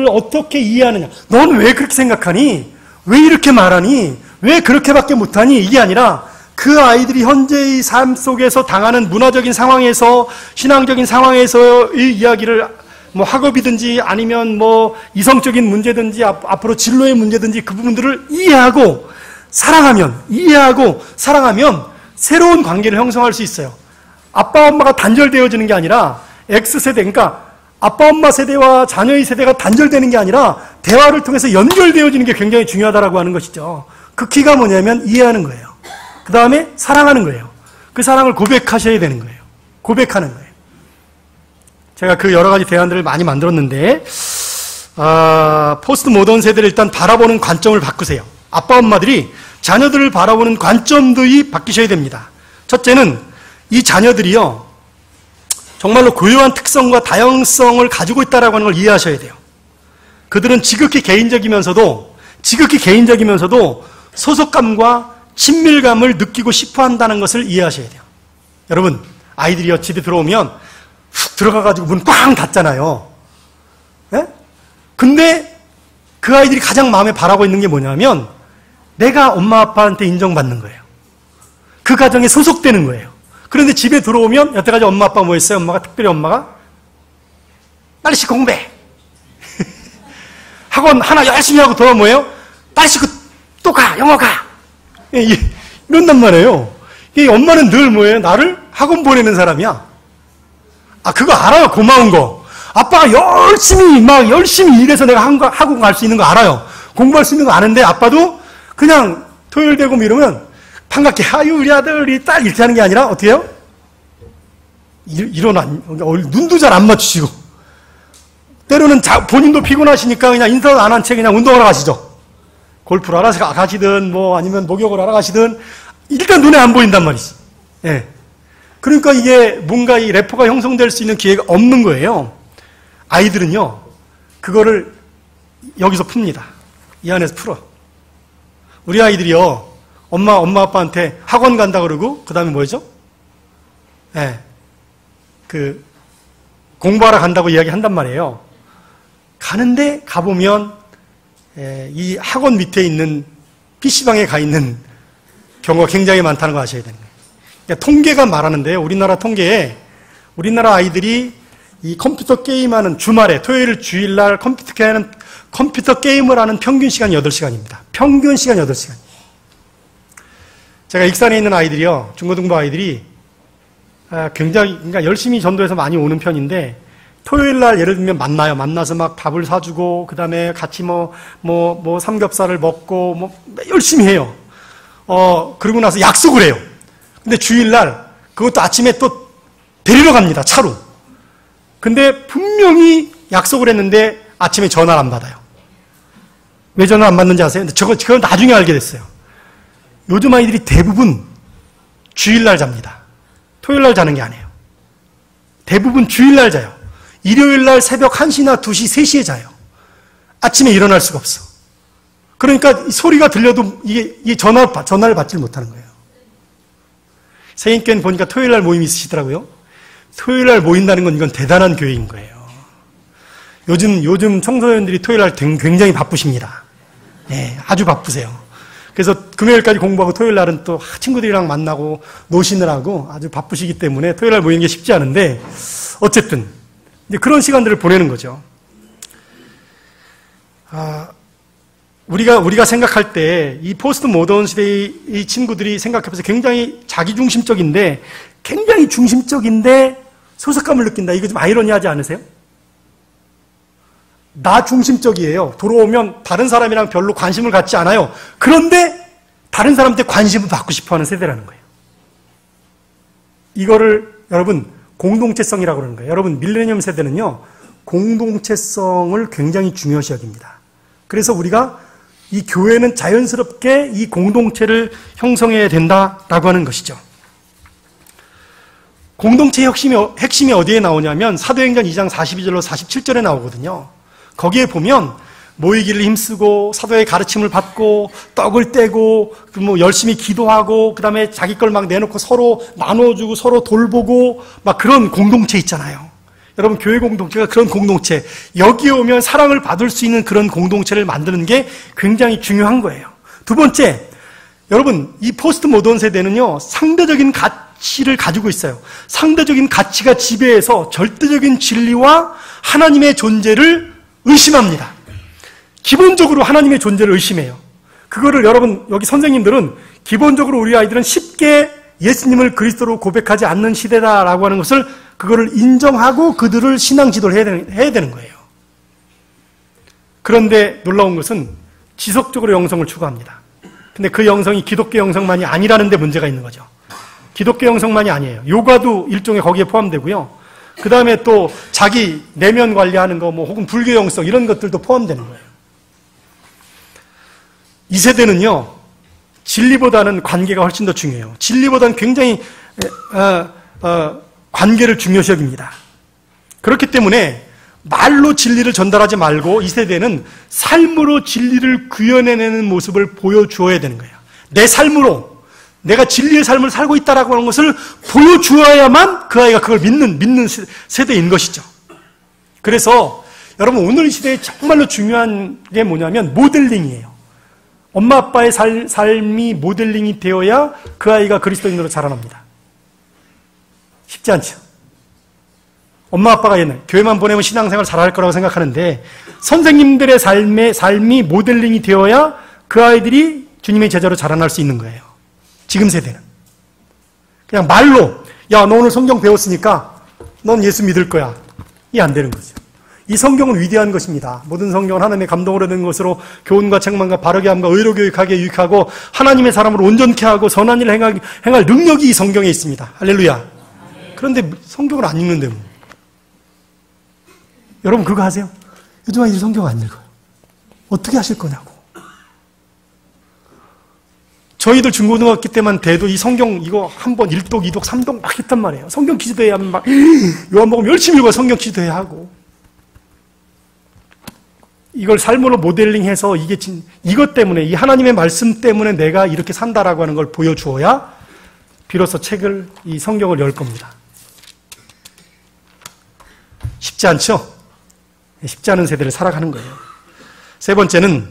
어떻게 이해하느냐. 넌 왜 그렇게 생각하니? 왜 이렇게 말하니? 왜 그렇게밖에 못하니? 이게 아니라 그 아이들이 현재의 삶 속에서 당하는 문화적인 상황에서, 신앙적인 상황에서의 이야기를 학업이든지 아니면 이성적인 문제든지 앞으로 진로의 문제든지 그 부분들을 이해하고 사랑하면 새로운 관계를 형성할 수 있어요. 아빠 엄마가 단절되어지는 게 아니라 X세대, 그러니까 아빠 엄마 세대와 자녀의 세대가 단절되는 게 아니라 대화를 통해서 연결되어지는 게 굉장히 중요하다라고 하는 것이죠. 그 키가 뭐냐면 이해하는 거예요. 그 다음에 사랑하는 거예요. 그 사랑을 고백하셔야 되는 거예요. 고백하는 거예요. 제가 그 여러 가지 대안들을 많이 만들었는데, 포스트 모던 세대를 일단 바라보는 관점을 바꾸세요. 아빠, 엄마들이 자녀들을 바라보는 관점들이 바뀌셔야 됩니다. 첫째는 이 자녀들이요, 정말로 고유한 특성과 다양성을 가지고 있다는 걸 이해하셔야 돼요. 그들은 지극히 개인적이면서도 소속감과 친밀감을 느끼고 싶어 한다는 것을 이해하셔야 돼요. 여러분, 아이들이요, 집에 들어오면 훅 들어가가지고 문 꽝 닫잖아요. 예? 근데 그 아이들이 가장 마음에 바라고 있는 게 뭐냐면 내가 엄마 아빠한테 인정받는 거예요. 그 가정에 소속되는 거예요. 그런데 집에 들어오면 여태까지 엄마 아빠 뭐 했어요? 특별히 엄마가 빨리 씻고 공부해. 학원 하나 열심히 하고 더 뭐예요? 빨리 씻고 또 가, 영어 가. 이런단 말이에요. 엄마는 늘 뭐예요? 나를 학원 보내는 사람이야. 그거 알아요. 고마운 거. 아빠가 열심히 일해서 내가 학원 갈 수 있는 거 알아요. 공부할 수 있는 거 아는데 아빠도 그냥 토요일 되고 이러면 반갑게 우리 아들, 우리 딸 이렇게 하는 게 아니라 어떻게 해요? 일어나. 눈도 잘 안 맞추시고. 때로는 본인도 피곤하시니까 그냥 인사도 안 한 채 그냥 운동하러 가시죠. 골프를 하러 가시든 아니면 목욕을 하러 가시든 일단 눈에 안 보인단 말이지. 예. 그러니까 이게 뭔가 이 래퍼가 형성될 수 있는 기회가 없는 거예요. 아이들은요, 그거를 여기서 풉니다. 이 안에서 풀어. 우리 아이들이요, 엄마 아빠한테 학원 간다 그러고, 그 다음에 뭐죠? 공부하러 간다고 이야기 한단 말이에요. 가는데, 가보면, 이 학원 밑에 있는 PC방에 가 있는 경우가 굉장히 많다는 거 아셔야 되는 거예요. 통계가 말하는데요. 우리나라 통계에 우리나라 아이들이 이 컴퓨터 게임하는 주말에, 토요일 주일날 컴퓨터 컴퓨터 게임을 하는 평균 시간이 8시간입니다. 평균 시간 8시간. 제가 익산에 있는 아이들이요, 중고등부 아이들이 굉장히, 그러니까 열심히 전도해서 많이 오는 편인데, 토요일 날 예를 들면 만나서 막 밥을 사주고, 그 다음에 같이 삼겹살을 먹고, 열심히 해요. 그러고 나서 약속을 해요. 근데 주일 날, 그것도 아침에 또 데리러 갑니다, 차로. 근데 분명히 약속을 했는데 아침에 전화를 안 받아요. 왜 전화 안 받는지 아세요? 그건 나중에 알게 됐어요. 요즘 아이들이 대부분 주일날 잡니다. 토요일날 자는 게 아니에요. 대부분 주일날 자요. 일요일날 새벽 1시나 2시, 3시에 자요. 아침에 일어날 수가 없어. 그러니까 소리가 들려도 이게 전화를 받질 못하는 거예요. 세인교회는 보니까 토요일날 모임이 있으시더라고요. 토요일날 모인다는 건 이건 대단한 교회인 거예요. 요즘 청소년들이 토요일날 굉장히 바쁘십니다. 네, 아주 바쁘세요. 그래서 금요일까지 공부하고 토요일날은 또 친구들이랑 만나고 노시느라고 아주 바쁘시기 때문에 토요일날 모이는 게 쉽지 않은데, 어쨌든 이제 그런 시간들을 보내는 거죠. 우리가 생각할 때 이 포스트 모던 시대의 이 친구들이 생각해보세요. 굉장히 자기중심적인데, 굉장히 중심적인데 소속감을 느낀다. 이거 좀 아이러니하지 않으세요? 나 중심적이에요. 돌아오면 다른 사람이랑 별로 관심을 갖지 않아요. 그런데 다른 사람한테 관심을 받고 싶어하는 세대라는 거예요. 이거를 여러분 공동체성이라고 그러는 거예요. 여러분 밀레니엄 세대는요, 공동체성을 굉장히 중요시 여깁니다. 그래서 우리가 이 교회는 자연스럽게 이 공동체를 형성해야 된다라고 하는 것이죠. 공동체의 핵심이 어디에 나오냐면 사도행전 2장 42절로 47절에 나오거든요. 거기에 보면 모이기를 힘쓰고 사도의 가르침을 받고 떡을 떼고 열심히 기도하고 그 다음에 자기 걸 막 내놓고 서로 나눠주고 서로 돌보고 막 그런 공동체 있잖아요. 여러분 교회 공동체가 그런 공동체, 여기에 오면 사랑을 받을 수 있는 그런 공동체를 만드는 게 굉장히 중요한 거예요. 두 번째, 여러분 이 포스트 모던 세대는요 상대적인 가치를 가지고 있어요. 상대적인 가치가 지배해서 절대적인 진리와 하나님의 존재를 의심합니다. 기본적으로 하나님의 존재를 의심해요. 그거를 여러분 여기 선생님들은 기본적으로 우리 아이들은 쉽게 예수님을 그리스도로 고백하지 않는 시대다라고 하는 것을 그거를 인정하고 그들을 신앙 지도를 해야 되는 거예요. 그런데 놀라운 것은 지속적으로 영성을 추구합니다. 근데 그 영성이 기독교 영성만이 아니라는 데 문제가 있는 거죠. 기독교 영성만이 아니에요. 요가도 일종의 거기에 포함되고요. 그 다음에 또 자기 내면 관리하는 거 혹은 불교 영성 이런 것들도 포함되는 거예요. 이 세대는요, 진리보다는 관계가 훨씬 더 중요해요. 진리보다는 굉장히 관계를 중요시 여깁니다. 그렇기 때문에 말로 진리를 전달하지 말고 이 세대는 삶으로 진리를 구현해내는 모습을 보여주어야 되는 거예요. 내 삶으로 내가 진리의 삶을 살고 있다라고 하는 것을 보여주어야만 그 아이가 그걸 믿는 세대인 것이죠. 그래서 여러분 오늘 이 시대에 정말로 중요한 게 뭐냐면 모델링이에요. 엄마 아빠의 삶이 모델링이 되어야 그 아이가 그리스도인으로 자라납니다. 쉽지 않죠. 엄마 아빠가 옛날 교회만 보내면 신앙생활 잘할 거라고 생각하는데 선생님들의 삶이 모델링이 되어야 그 아이들이 주님의 제자로 자라날 수 있는 거예요. 지금 세대는 그냥 말로 야, 너 오늘 성경 배웠으니까 넌 예수 믿을 거야. 이게 안 되는 거죠. 이 성경은 위대한 것입니다. 모든 성경은 하나님의 감동으로 된 것으로 교훈과 책망과 바르게 함과 의로 교육하게 유익하고 하나님의 사람을 온전케 하고 선한 일을 행할 능력이 이 성경에 있습니다. 할렐루야. 그런데 성경을 안 읽는데 뭐. 여러분 그거 하세요? 요즘 아이들 성경 안 읽어요. 어떻게 하실 거냐고. 저희들 중고등학교 때만 돼도 이 성경 이거 한 번 1독, 2독, 3독 막 했단 말이에요. 성경 퀴즈대회 하면 막 요한복음 열심히 읽어 성경 퀴즈대회 하고. 이걸 삶으로 모델링해서 이것 때문에 이 하나님의 말씀 때문에 내가 이렇게 산다라고 하는 걸 보여주어야 비로소 이 성경을 열 겁니다. 쉽지 않죠? 쉽지 않은 세대를 살아가는 거예요. 세 번째는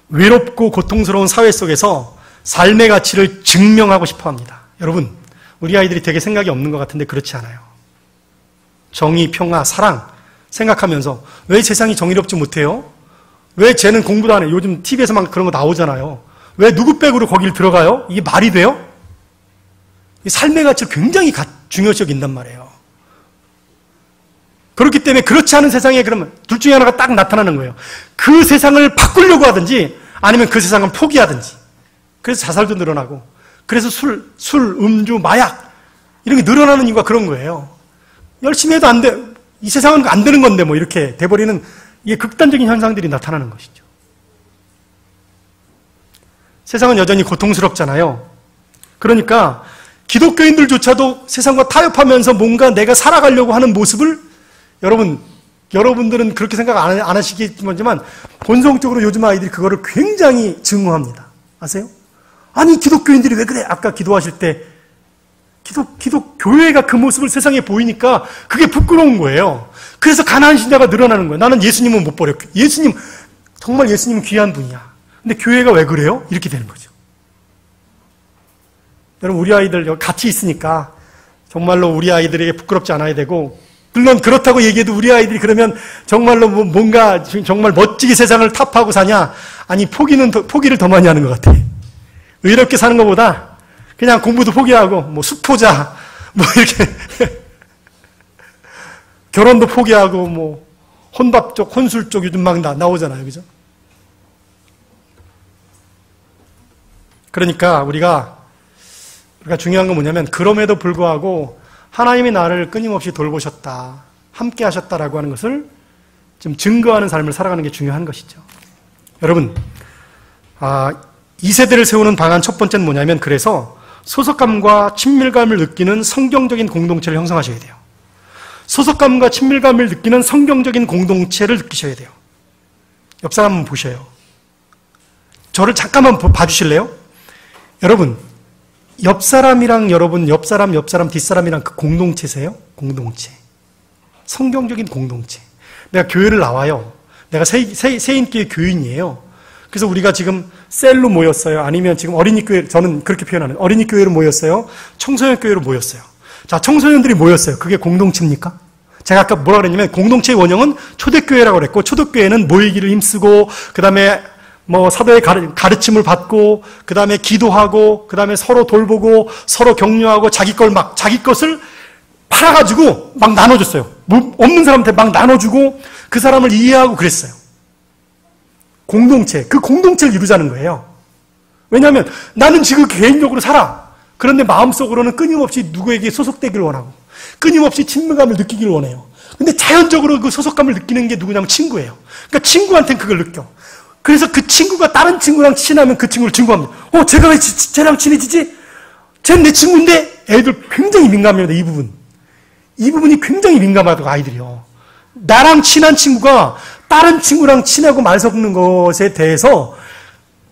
외롭고 고통스러운 사회 속에서 삶의 가치를 증명하고 싶어 합니다. 여러분, 우리 아이들이 되게 생각이 없는 것 같은데 그렇지 않아요. 정의, 평화, 사랑, 생각하면서 왜 세상이 정의롭지 못해요? 왜 쟤는 공부도 안 해? 요즘 TV에서만 그런 거 나오잖아요. 왜 누구 백으로 거길 들어가요? 이게 말이 돼요? 삶의 가치를 굉장히 중요시 여긴단 말이에요. 그렇기 때문에 그렇지 않은 세상에 그러면 둘 중에 하나가 딱 나타나는 거예요. 그 세상을 바꾸려고 하든지 아니면 그 세상은 포기하든지. 그래서 자살도 늘어나고 그래서 술, 음주, 마약 이런 게 늘어나는 이유가 그런 거예요. 열심히 해도 안 돼. 이 세상은 안 되는 건데 뭐 이렇게 돼버리는 이게 극단적인 현상들이 나타나는 것이죠. 세상은 여전히 고통스럽잖아요. 그러니까 기독교인들조차도 세상과 타협하면서 뭔가 내가 살아가려고 하는 모습을 여러분들은 그렇게 생각 안 하시겠지만 본성적으로 요즘 아이들이 그거를 굉장히 증오합니다. 아세요? 아니 기독교인들이 왜 그래? 아까 기도하실 때 기독교회가 그 모습을 세상에 보이니까 그게 부끄러운 거예요. 그래서 가난한 신자가 늘어나는 거예요. 나는 예수님은 못 버려. 정말 예수님은 귀한 분이야. 근데 교회가 왜 그래요? 이렇게 되는 거죠. 여러분 우리 아이들 같이 있으니까 정말로 우리 아이들에게 부끄럽지 않아야 되고 물론 그렇다고 얘기해도 우리 아이들이 그러면 정말로 뭔가 정말 멋지게 세상을 탑하고 사냐? 아니 포기를 더 많이 하는 것 같아. 의롭게 사는 것보다 그냥 공부도 포기하고 뭐 수포자 뭐 이렇게 결혼도 포기하고 뭐 혼밥 쪽, 혼술 쪽 요즘 막 나오잖아요. 그죠? 그러니까 우리가 중요한 건 뭐냐면 그럼에도 불구하고 하나님이 나를 끊임없이 돌보셨다, 함께 하셨다라고 하는 것을 좀 증거하는 삶을 살아가는 게 중요한 것이죠. 여러분, 이 세대를 세우는 방안 첫 번째는 뭐냐면 그래서 소속감과 친밀감을 느끼는 성경적인 공동체를 형성하셔야 돼요. 소속감과 친밀감을 느끼는 성경적인 공동체를 느끼셔야 돼요. 옆 사람 한번 보셔요. 저를 잠깐만 봐주실래요? 여러분, 옆 사람이랑 여러분, 옆 사람, 뒷사람이랑 그 공동체세요? 공동체. 성경적인 공동체. 내가 교회를 나와요. 내가 새인교회 교인이에요. 그래서 우리가 지금 셀로 모였어요. 아니면 지금 어린이교회, 저는 그렇게 표현하는 어린이교회로 모였어요. 청소년교회로 모였어요. 자, 청소년들이 모였어요. 그게 공동체입니까? 제가 아까 뭐라 그랬냐면 공동체의 원형은 초대교회라고 그랬고 초대교회는 모이기를 힘쓰고 그 다음에 뭐 사도의 가르침을 받고 그 다음에 기도하고 그 다음에 서로 돌보고 서로 격려하고 자기 것을 팔아가지고 막 나눠줬어요. 없는 사람한테 막 나눠주고 그 사람을 이해하고 그랬어요. 공동체, 그 공동체를 이루자는 거예요. 왜냐하면 나는 지금 개인적으로 살아. 그런데 마음속으로는 끊임없이 누구에게 소속되기를 원하고 끊임없이 친밀감을 느끼기를 원해요. 근데 자연적으로 그 소속감을 느끼는 게 누구냐면 친구예요. 그러니까 친구한테는 그걸 느껴. 그래서 그 친구가 다른 친구랑 친하면 그 친구를 친구합니다. 제가 왜 쟤랑 친해지지? 쟤는 내 친구인데 애들 굉장히 민감합니다. 이 부분이 굉장히 민감하다고 아이들이요. 나랑 친한 친구가 다른 친구랑 친하고 말 섞는 것에 대해서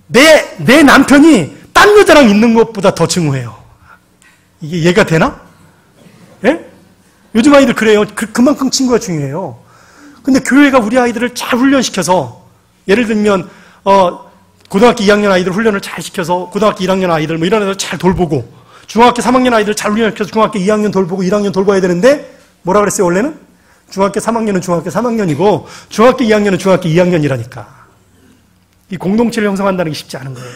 내 남편이 딴 여자랑 있는 것보다 더 증오해요. 이게 이해가 되나? 예? 요즘 아이들 그래요. 그만큼 친구가 중요해요. 근데 교회가 우리 아이들을 잘 훈련시켜서 예를 들면 고등학교 2학년 아이들 훈련을 잘 시켜서 고등학교 1학년 아이들 뭐 이런 애들 잘 돌보고 중학교 3학년 아이들 잘 훈련시켜서 중학교 2학년 돌보고 1학년 돌봐야 되는데 뭐라 그랬어요 원래는? 중학교 3학년은 중학교 3학년이고 중학교 2학년은 중학교 2학년이라니까. 이 공동체를 형성한다는 게 쉽지 않은 거예요.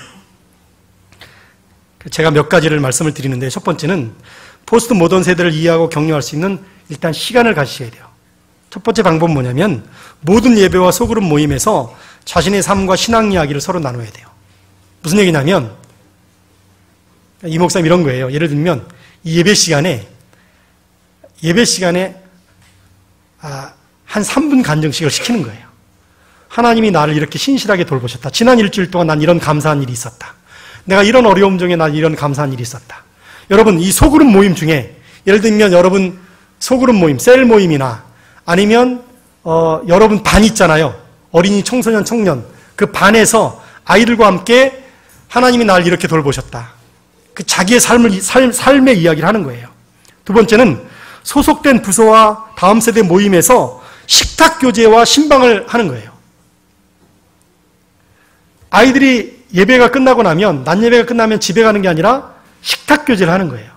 제가 몇 가지를 말씀을 드리는데 첫 번째는 포스트 모던 세대를 이해하고 격려할 수 있는 일단 시간을 가지셔야 돼요. 첫 번째 방법은 뭐냐면 모든 예배와 소그룹 모임에서 자신의 삶과 신앙 이야기를 서로 나눠야 돼요. 무슨 얘기냐면 이 목사님 이런 거예요. 예를 들면 이 예배 시간에 한 3분 간증식을 시키는 거예요. 하나님이 나를 이렇게 신실하게 돌보셨다. 지난 일주일 동안 난 이런 감사한 일이 있었다. 내가 이런 어려움 중에 난 이런 감사한 일이 있었다. 여러분 이 소그룹 모임 중에 예를 들면 여러분 소그룹 모임, 셀 모임이나 아니면 여러분 반 있잖아요. 어린이, 청소년, 청년. 그 반에서 아이들과 함께 하나님이 나를 이렇게 돌보셨다. 그 자기의 삶의 이야기를 하는 거예요. 두 번째는 소속된 부서와 다음 세대 모임에서 식탁 교제와 신방을 하는 거예요. 아이들이 예배가 끝나고 나면, 낮 예배가 끝나면 집에 가는 게 아니라 식탁 교제를 하는 거예요.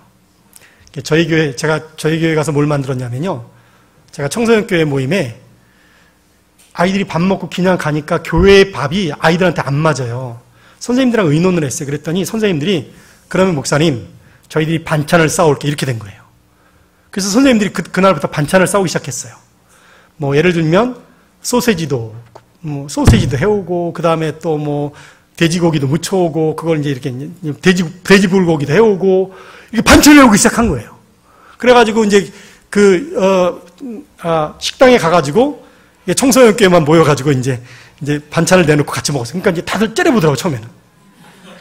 제가 저희 교회 가서 뭘 만들었냐면요. 제가 청소년 교회 모임에 아이들이 밥 먹고 그냥 가니까 교회 밥이 아이들한테 안 맞아요. 선생님들이랑 의논을 했어요. 그랬더니 선생님들이 그러면 목사님 저희들이 반찬을 싸올게 이렇게 된 거예요. 그래서 선생님들이 그날부터 반찬을 싸우기 시작했어요. 뭐 예를 들면 소세지도 해오고 그 다음에 또 뭐 돼지고기도 무쳐오고 그걸 이제 이렇게 돼지 불고기도 해오고 이렇게 반찬을 해오기 시작한 거예요. 그래가지고 이제 식당에 가가지고 청소년교회만 모여가지고 이제 반찬을 내놓고 같이 먹었어요. 그러니까 이제 다들 째려보더라고요, 처음에는.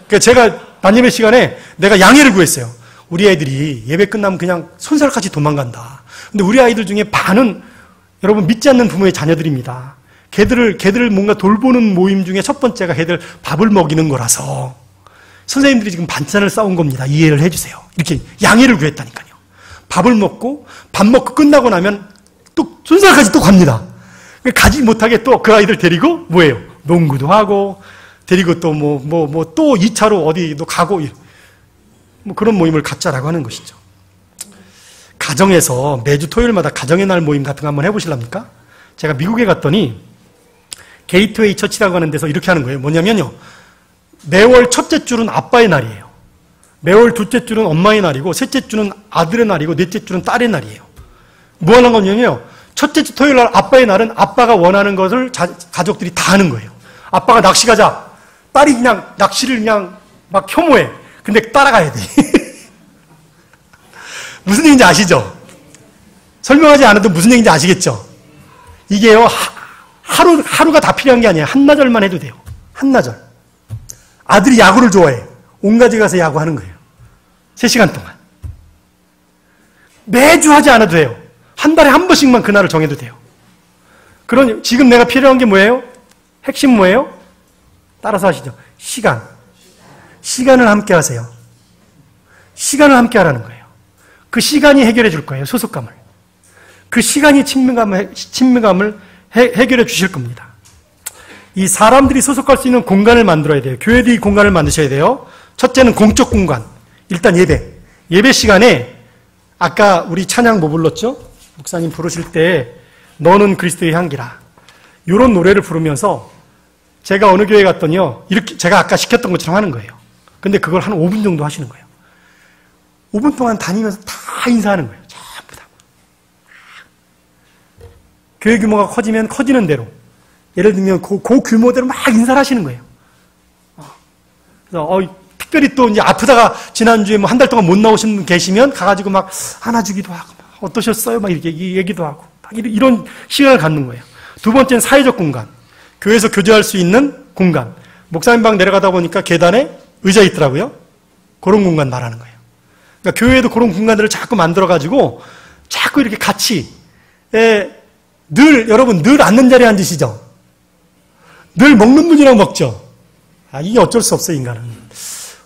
그러니까 제가 반예배 시간에 내가 양해를 구했어요. 우리 애들이 예배 끝나면 그냥 손살같이 도망간다. 근데 우리 아이들 중에 반은 여러분 믿지 않는 부모의 자녀들입니다. 걔들을 뭔가 돌보는 모임 중에 첫 번째가 걔들 밥을 먹이는 거라서 선생님들이 지금 반찬을 싸운 겁니다. 이해를 해주세요. 이렇게 양해를 구했다니까요. 밥 먹고 끝나고 나면 또 손살까지 또 갑니다. 가지 못하게 또 그 아이들 데리고 뭐예요? 농구도 하고 데리고 또 또 2차로 어디도 가고 뭐 그런 모임을 갖자라고 하는 것이죠. 가정에서 매주 토요일마다 가정의 날 모임 같은 거 한번 해보실랍니까? 제가 미국에 갔더니 게이트웨이 처치라고 하는 데서 이렇게 하는 거예요. 뭐냐면요. 매월 첫째 주는 아빠의 날이에요. 매월 둘째 주는 엄마의 날이고 셋째 주는 아들의 날이고 넷째 주는 딸의 날이에요. 뭐 하는 거냐면요. 첫째 주 토요일 날 아빠의 날은 아빠가 원하는 것을 가족들이 다 하는 거예요. 아빠가 낚시 가자. 딸이 그냥 낚시를 그냥 막 혐오해. 근데 따라가야 돼. 무슨 얘기인지 아시죠? 설명하지 않아도 무슨 얘기인지 아시겠죠? 이게요. 하루가 다 필요한 게 아니에요. 한나절만 해도 돼요. 한나절. 아들이 야구를 좋아해. 온 가족이 가서 야구하는 거예요. 3시간 동안. 매주 하지 않아도 돼요. 한 달에 한 번씩만 그날을 정해도 돼요. 지금 내가 필요한 게 뭐예요? 핵심 뭐예요? 따라서 하시죠. 시간을 함께 하세요. 시간을 함께 하라는 거예요. 그 시간이 해결해 줄 거예요. 소속감을. 그 시간이 친밀감을 해결해 주실 겁니다. 이 사람들이 소속할 수 있는 공간을 만들어야 돼요. 교회도 이 공간을 만드셔야 돼요. 첫째는 공적 공간. 일단 예배 시간에 아까 우리 찬양 뭐 불렀죠? 목사님 부르실 때 너는 그리스도의 향기라. 이런 노래를 부르면서 제가 어느 교회 갔더니요. 이렇게 제가 아까 시켰던 것처럼 하는 거예요. 근데 그걸 한 5분 정도 하시는 거예요. 5분 동안 다니면서 다 인사하는 거예요. 전부 다. 교회 규모가 커지면 커지는 대로 예를 들면 그 규모대로 막 인사를 하시는 거예요. 그래서 특별히 또 이제 아프다가 지난주에 뭐 한 달 동안 못 나오신 분 계시면 가가지고 막 안아주기도 하고 막 어떠셨어요? 막 이렇게 얘기도 하고 막 이런 시간을 갖는 거예요. 두 번째는 사회적 공간. 교회에서 교제할 수 있는 공간. 목사님 방 내려가다 보니까 계단에 의자 있더라고요. 그런 공간 말하는 거예요. 그러니까 교회에도 그런 공간들을 자꾸 만들어가지고 자꾸 이렇게 같이 여러분 늘 앉는 자리에 앉으시죠? 늘 먹는 분이랑 먹죠? 이게 어쩔 수 없어요, 인간은.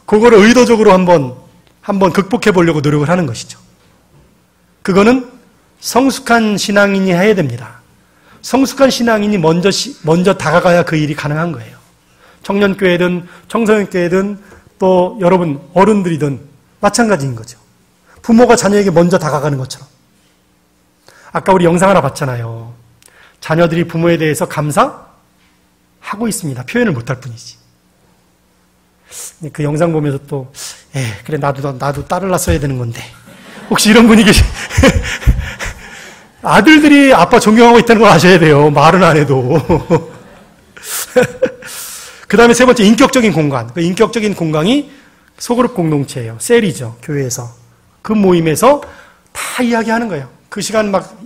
그거를 의도적으로 한번 극복해 보려고 노력을 하는 것이죠. 그거는 성숙한 신앙인이 해야 됩니다. 성숙한 신앙인이 먼저 다가가야 그 일이 가능한 거예요. 청년교회든 청소년교회든 또 여러분 어른들이든 마찬가지인 거죠. 부모가 자녀에게 먼저 다가가는 것처럼. 아까 우리 영상 하나 봤잖아요. 자녀들이 부모에 대해서 감사하고 있습니다. 표현을 못할 뿐이지. 그 영상 보면서 또 그래 나도 딸을 낳았어야 되는 건데 혹시 이런 분이 계시 아들들이 아빠 존경하고 있다는 걸 아셔야 돼요. 말은 안 해도. 그 다음에 세 번째 인격적인 공간. 그 인격적인 공간이 소그룹 공동체예요. 셀이죠. 교회에서. 그 모임에서 다 이야기하는 거예요. 그 시간 막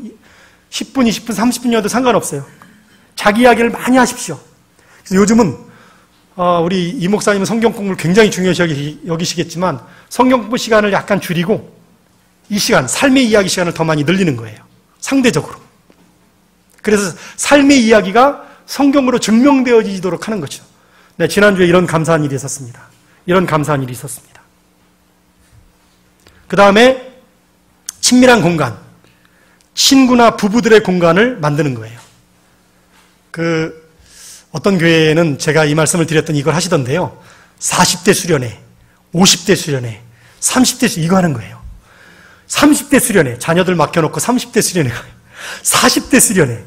10분, 20분, 30분이어도 상관없어요. 자기 이야기를 많이 하십시오. 그래서 요즘은 우리 이 목사님은 성경 공부를 굉장히 중요시 여기시겠지만 성경 공부 시간을 약간 줄이고 이 시간, 삶의 이야기 시간을 더 많이 늘리는 거예요. 상대적으로. 그래서 삶의 이야기가 성경으로 증명되어지도록 하는 거죠. 네, 지난주에 이런 감사한 일이 있었습니다. 이런 감사한 일이 있었습니다. 그 다음에 친밀한 공간. 친구나 부부들의 공간을 만드는 거예요. 어떤 교회에는 제가 이 말씀을 드렸더니 이걸 하시던데요. 40대 수련회, 50대 수련회, 30대 수련회, 이거 하는 거예요. 30대 수련회, 자녀들 맡겨놓고 30대 수련회, 40대 수련회.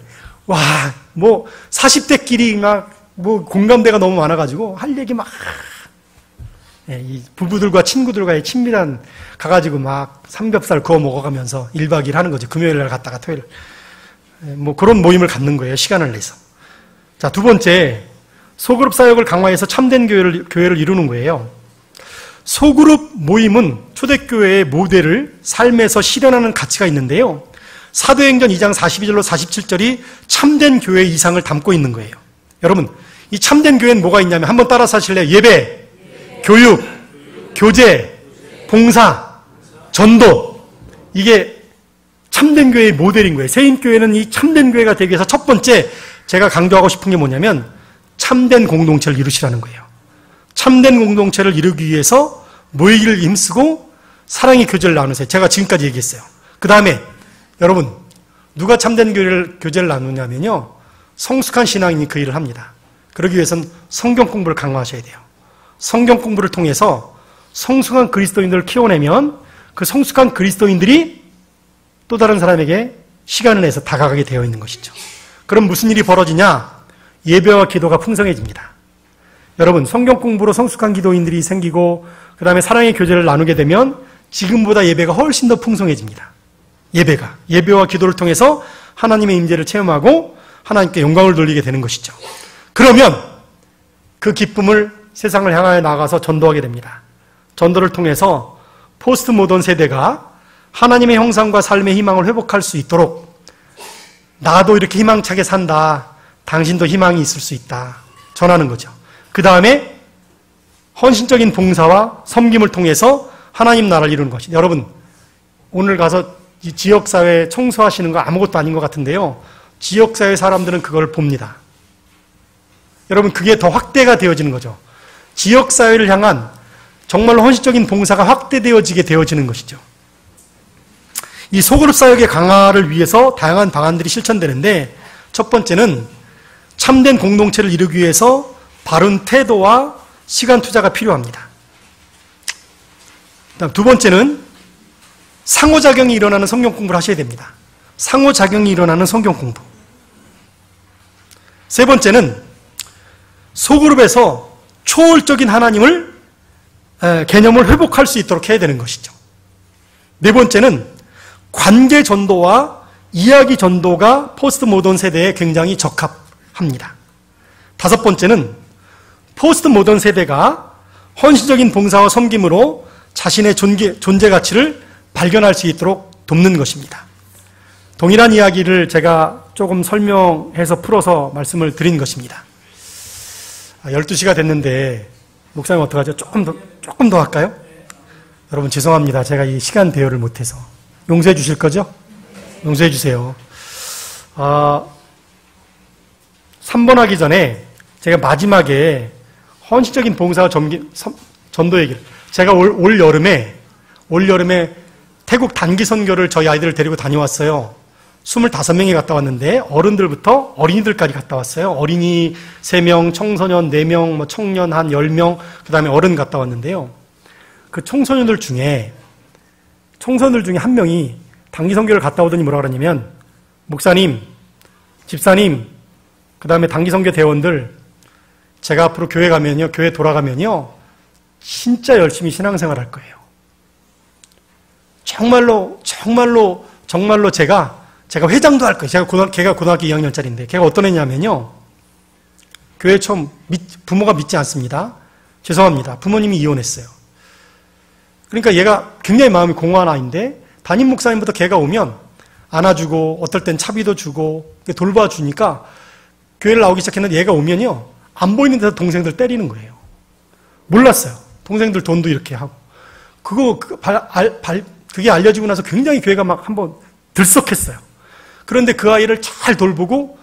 와, 뭐 40대끼리 막 뭐 공감대가 너무 많아가지고 할 얘기 막 이 부부들과 친구들과의 친밀한 가가지고 막 삼겹살 구워 먹어가면서 1박 2일 하는 거죠. 금요일 날 갔다가 토요일 뭐 그런 모임을 갖는 거예요. 시간을 내서. 자, 두 번째, 소그룹 사역을 강화해서 참된 교회를 이루는 거예요. 소그룹 모임은 초대교회의 모델을 삶에서 실현하는 가치가 있는데요. 사도행전 2장 42절로 47절이 참된 교회의 이상을 담고 있는 거예요. 여러분, 이 참된 교회는 뭐가 있냐면 한번 따라서 하실래요? 예배, 교육, 교제, 봉사, 전도. 이게 참된 교회의 모델인 거예요. 세인교회는 이 참된 교회가 되기 위해서 첫 번째 제가 강조하고 싶은 게 뭐냐면 참된 공동체를 이루시라는 거예요. 참된 공동체를 이루기 위해서 모이기를 힘쓰고 사랑의 교제를 나누세요. 제가 지금까지 얘기했어요. 그 다음에 여러분, 누가 참된 교제를 나누냐면요, 성숙한 신앙인이 그 일을 합니다. 그러기 위해서는 성경 공부를 강화하셔야 돼요. 성경 공부를 통해서 성숙한 그리스도인들을 키워내면 그 성숙한 그리스도인들이 또 다른 사람에게 시간을 내서 다가가게 되어 있는 것이죠. 그럼 무슨 일이 벌어지냐? 예배와 기도가 풍성해집니다. 여러분, 성경 공부로 성숙한 기도인들이 생기고 그 다음에 사랑의 교제를 나누게 되면 지금보다 예배가 훨씬 더 풍성해집니다. 예배와 기도를 통해서 하나님의 임재를 체험하고 하나님께 영광을 돌리게 되는 것이죠. 그러면 그 기쁨을 세상을 향하여 나가서 전도하게 됩니다. 전도를 통해서 포스트 모던 세대가 하나님의 형상과 삶의 희망을 회복할 수 있도록 나도 이렇게 희망차게 산다. 당신도 희망이 있을 수 있다. 전하는 거죠. 그 다음에 헌신적인 봉사와 섬김을 통해서 하나님 나라를 이루는 것이. 여러분, 오늘 가서 이 지역사회 청소하시는 거 아무것도 아닌 것 같은데요. 지역사회 사람들은 그걸 봅니다. 여러분, 그게 더 확대가 되어지는 거죠. 지역사회를 향한 정말로 헌신적인 봉사가 확대되어지게 되어지는 것이죠. 이 소그룹 사역의 강화를 위해서 다양한 방안들이 실천되는데 첫 번째는 참된 공동체를 이루기 위해서 바른 태도와 시간 투자가 필요합니다. 그다음 두 번째는 상호작용이 일어나는 성경 공부를 하셔야 됩니다. 상호작용이 일어나는 성경 공부. 세 번째는 소그룹에서 초월적인 하나님을 개념을 회복할 수 있도록 해야 되는 것이죠. 네 번째는 관계 전도와 이야기 전도가 포스트 모던 세대에 굉장히 적합합니다. 다섯 번째는 포스트 모던 세대가 헌신적인 봉사와 섬김으로 자신의 존재 가치를 발견할 수 있도록 돕는 것입니다. 동일한 이야기를 제가 조금 설명해서 풀어서 말씀을 드린 것입니다. 12시가 됐는데 목사님 어떡하죠? 조금 더 할까요? 여러분 죄송합니다. 제가 이 시간 대여를 못해서. 용서해 주실 거죠? 용서해 주세요. 3번 하기 전에 제가 마지막에 헌신적인 봉사와 전도 얘기를, 제가 올 여름에 태국 단기 선교를 저희 아이들을 데리고 다녀왔어요. 25명이 갔다 왔는데 어른들부터 어린이들까지 갔다 왔어요. 어린이 3명, 청소년 4명, 청년 한 10명, 그 다음에 어른 갔다 왔는데요. 그 청소년들 중에 한 명이 단기 선교를 갔다 오더니 뭐라 그러냐면, 목사님, 집사님, 그 다음에 단기 선교 대원들, 제가 앞으로 교회 돌아가면요, 진짜 열심히 신앙생활 할 거예요. 정말로 제가 회장도 할 거예요. 걔가 고등학교 2학년짜리인데, 걔가 어떤 애냐면요, 교회 처음 부모가 믿지 않습니다. 죄송합니다. 부모님이 이혼했어요. 그러니까 얘가 굉장히 마음이 공허한 아이인데, 담임 목사님부터 걔가 오면 안아주고, 어떨 땐 차비도 주고, 돌봐주니까, 교회를 나오기 시작했는데 얘가 오면요, 안 보이는 데서 동생들 때리는 거예요. 몰랐어요. 동생들 돈도 이렇게 하고. 그게 알려지고 나서 굉장히 교회가 막 한번 들썩했어요. 그런데 그 아이를 잘 돌보고,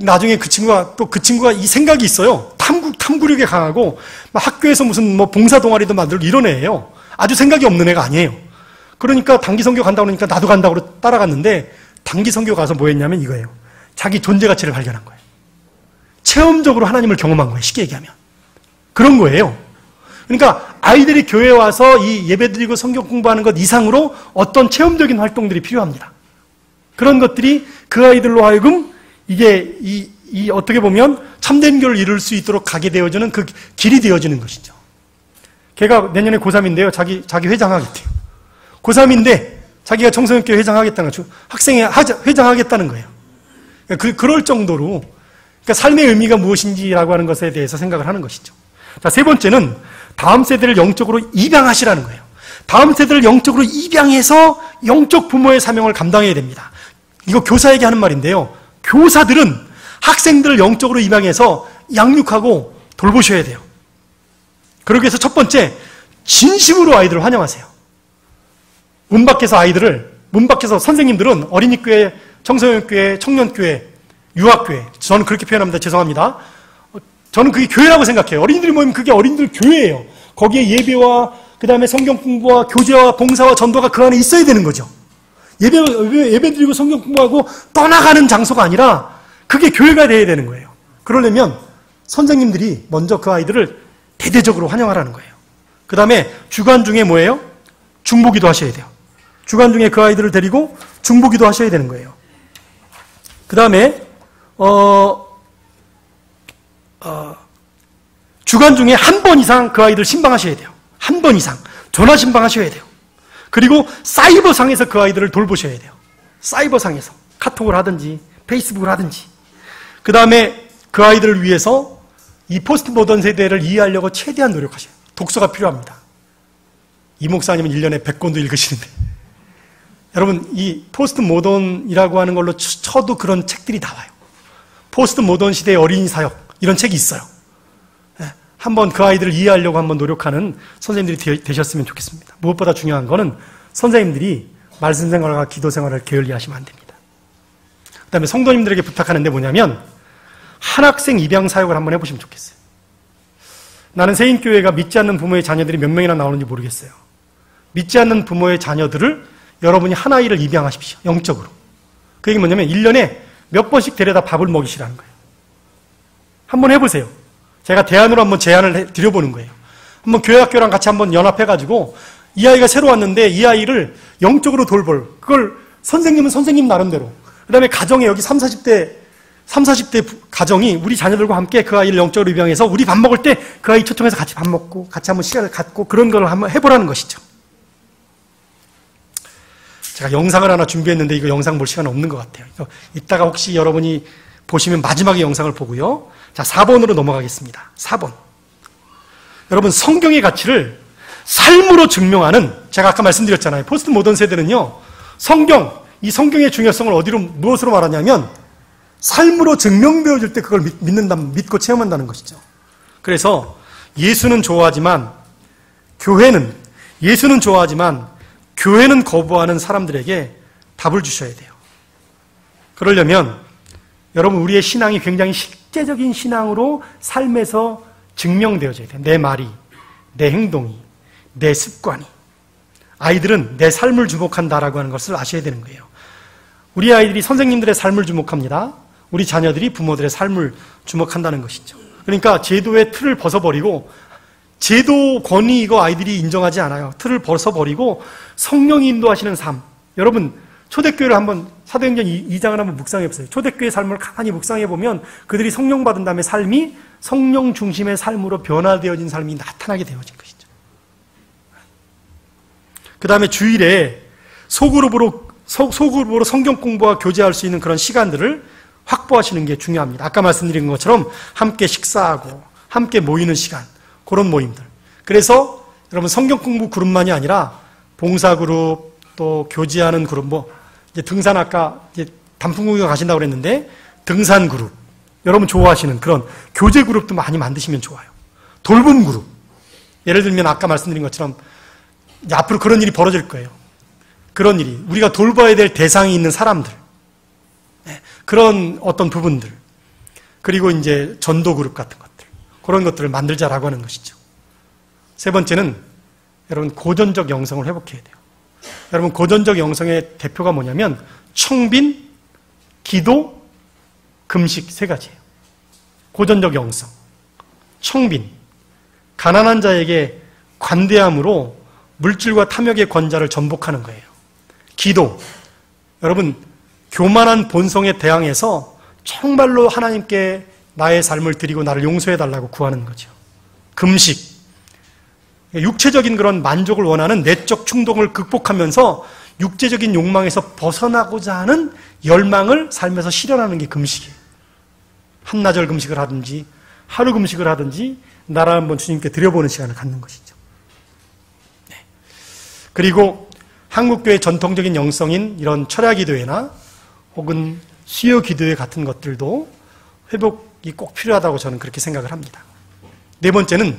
나중에 그 친구가 이 생각이 있어요. 탐구력이 강하고, 막 학교에서 무슨 봉사 동아리도 만들고 이런 애예요. 아주 생각이 없는 애가 아니에요. 그러니까 단기 선교 간다고 그러니까 나도 간다고 따라갔는데, 단기 선교 가서 뭐 했냐면 이거예요. 자기 존재 가치를 발견한 거예요. 체험적으로 하나님을 경험한 거예요. 쉽게 얘기하면. 그런 거예요. 그러니까 아이들이 교회에 와서 이 예배드리고 성경 공부하는 것 이상으로 어떤 체험적인 활동들이 필요합니다. 그런 것들이 그 아이들로 하여금 이게 어떻게 보면 참된 교를 이룰 수 있도록 가게 되어지는 그 길이 되어지는 것이죠. 걔가 내년에 고3인데요. 자기 회장하겠대요. 고3인데 자기가 청소년교회 회장하겠다는 거죠. 학생회 회장하겠다는 거예요. 그럴 정도로 그러니까 삶의 의미가 무엇인지라고 하는 것에 대해서 생각을 하는 것이죠. 자, 세 번째는 다음 세대를 영적으로 입양하시라는 거예요. 다음 세대를 영적으로 입양해서 영적 부모의 사명을 감당해야 됩니다. 이거 교사에게 하는 말인데요. 교사들은 학생들을 영적으로 입양해서 양육하고 돌보셔야 돼요. 그러기 위해서 첫 번째, 진심으로 아이들을 환영하세요. 문 밖에서 선생님들은 어린이교회, 청소년교회, 청년교회, 유아교회, 저는 그렇게 표현합니다. 죄송합니다. 저는 그게 교회라고 생각해요. 어린이들이 모이면 그게 어린이들 교회예요. 거기에 예배와 그 다음에 성경 공부와 교제와 봉사와 전도가 그 안에 있어야 되는 거죠. 예배 드리고 성경 공부하고 떠나가는 장소가 아니라 그게 교회가 돼야 되는 거예요. 그러려면 선생님들이 먼저 그 아이들을 대대적으로 환영하라는 거예요. 그 다음에 주간 중에 뭐예요? 중보기도 하셔야 돼요. 주간 중에 그 아이들을 데리고 중보기도 하셔야 되는 거예요. 그 다음에 주간 중에 한 번 이상 그 아이들 신방하셔야 돼요. 한 번 이상 전화 신방하셔야 돼요. 그리고 사이버상에서 그 아이들을 돌보셔야 돼요. 사이버상에서 카톡을 하든지 페이스북을 하든지. 그 다음에 그 아이들을 위해서 이 포스트 모던 세대를 이해하려고 최대한 노력하셔요. 독서가 필요합니다. 이 목사님은 1년에 100권도 읽으시는데 여러분, 이 포스트 모던이라고 하는 걸로 쳐도 그런 책들이 나와요. 포스트 모던 시대의 어린이 사역, 이런 책이 있어요. 한번 그 아이들을 이해하려고 한번 노력하는 선생님들이 되셨으면 좋겠습니다. 무엇보다 중요한 거는 선생님들이 말씀 생활과 기도 생활을 게을리 하시면 안 됩니다. 그 다음에 성도님들에게 부탁하는데 뭐냐면, 한 학생 입양 사역을 한번 해보시면 좋겠어요. 나는 세인교회가 믿지 않는 부모의 자녀들이 몇 명이나 나오는지 모르겠어요. 믿지 않는 부모의 자녀들을 여러분이 한 아이를 입양하십시오. 영적으로. 그 얘기 뭐냐면 1년에 몇 번씩 데려다 밥을 먹이시라는 거예요. 한번 해보세요. 제가 대안으로 한번 제안을 드려보는 거예요. 한번 교회학교랑 같이 한번 연합해가지고 이 아이가 새로 왔는데 이 아이를 영적으로 돌볼, 그걸 선생님은 선생님 나름대로, 그 다음에 가정에 여기 30, 40대 가정이 우리 자녀들과 함께 그 아이를 영적으로 입양해서 우리 밥 먹을 때 그 아이 초청해서 같이 밥 먹고 같이 한번 시간을 갖고 그런 걸 한번 해보라는 것이죠. 제가 영상을 하나 준비했는데 이거 영상 볼 시간 없는 것 같아요. 이따가 혹시 여러분이 보시면 마지막에 영상을 보고요. 자, 4번으로 넘어가겠습니다. 4번. 여러분, 성경의 가치를 삶으로 증명하는, 제가 아까 말씀드렸잖아요. 포스트 모던 세대는요, 이 성경의 중요성을 무엇으로 말하냐면, 삶으로 증명되어질 때 그걸 믿고 체험한다는 것이죠. 그래서 예수는 좋아하지만 교회는 거부하는 사람들에게 답을 주셔야 돼요. 그러려면 여러분, 우리의 신앙이 굉장히 실제적인 신앙으로 삶에서 증명되어져야 돼요. 내 말이, 내 행동이, 내 습관이. 아이들은 내 삶을 주목한다라고 하는 것을 아셔야 되는 거예요. 우리 아이들이 선생님들의 삶을 주목합니다. 우리 자녀들이 부모들의 삶을 주목한다는 것이죠. 그러니까 제도의 틀을 벗어버리고, 제도 권위 이거 아이들이 인정하지 않아요. 틀을 벗어버리고 성령이 인도하시는 삶. 여러분, 초대교회를 한번, 사도행전 2장을 한번 묵상해보세요. 초대교회의 삶을 가만히 묵상해보면 그들이 성령 받은 다음에 삶이 성령 중심의 삶으로 변화되어진 삶이 나타나게 되어진 것이죠. 그 다음에 주일에 소그룹으로 성경 공부와 교제할 수 있는 그런 시간들을 확보하시는 게 중요합니다. 아까 말씀드린 것처럼 함께 식사하고 함께 모이는 시간, 그런 모임들. 그래서 여러분, 성경 공부 그룹만이 아니라 봉사 그룹, 또 교제하는 그룹, 이제 등산, 아까 이제 단풍구경 가신다고 그랬는데 등산 그룹, 여러분 좋아하시는 그런 교제 그룹도 많이 만드시면 좋아요. 돌봄 그룹. 예를 들면 아까 말씀드린 것처럼 앞으로 그런 일이 벌어질 거예요. 그런 일이 우리가 돌봐야 될 대상이 있는 사람들, 그런 어떤 부분들, 그리고 이제 전도 그룹 같은 것들, 그런 것들을 만들자라고 하는 것이죠. 세 번째는 여러분, 고전적 영성을 회복해야 돼요. 여러분, 고전적 영성의 대표가 뭐냐면 청빈, 기도, 금식, 세 가지예요. 고전적 영성, 청빈, 가난한 자에게 관대함으로 물질과 탐욕의 권자를 전복하는 거예요. 기도, 여러분, 교만한 본성에 대항해서 정말로 하나님께 나의 삶을 드리고 나를 용서해달라고 구하는 거죠. 금식. 육체적인 그런 만족을 원하는 내적 충동을 극복하면서 육체적인 욕망에서 벗어나고자 하는 열망을 삶에서 실현하는 게 금식이에요. 한나절 금식을 하든지 하루 금식을 하든지 나를 한번 주님께 드려보는 시간을 갖는 것이죠. 네. 그리고 한국교회 전통적인 영성인 이런 철야 기도회나 혹은 수요 기도회 같은 것들도 회복이 꼭 필요하다고 저는 그렇게 생각을 합니다. 네 번째는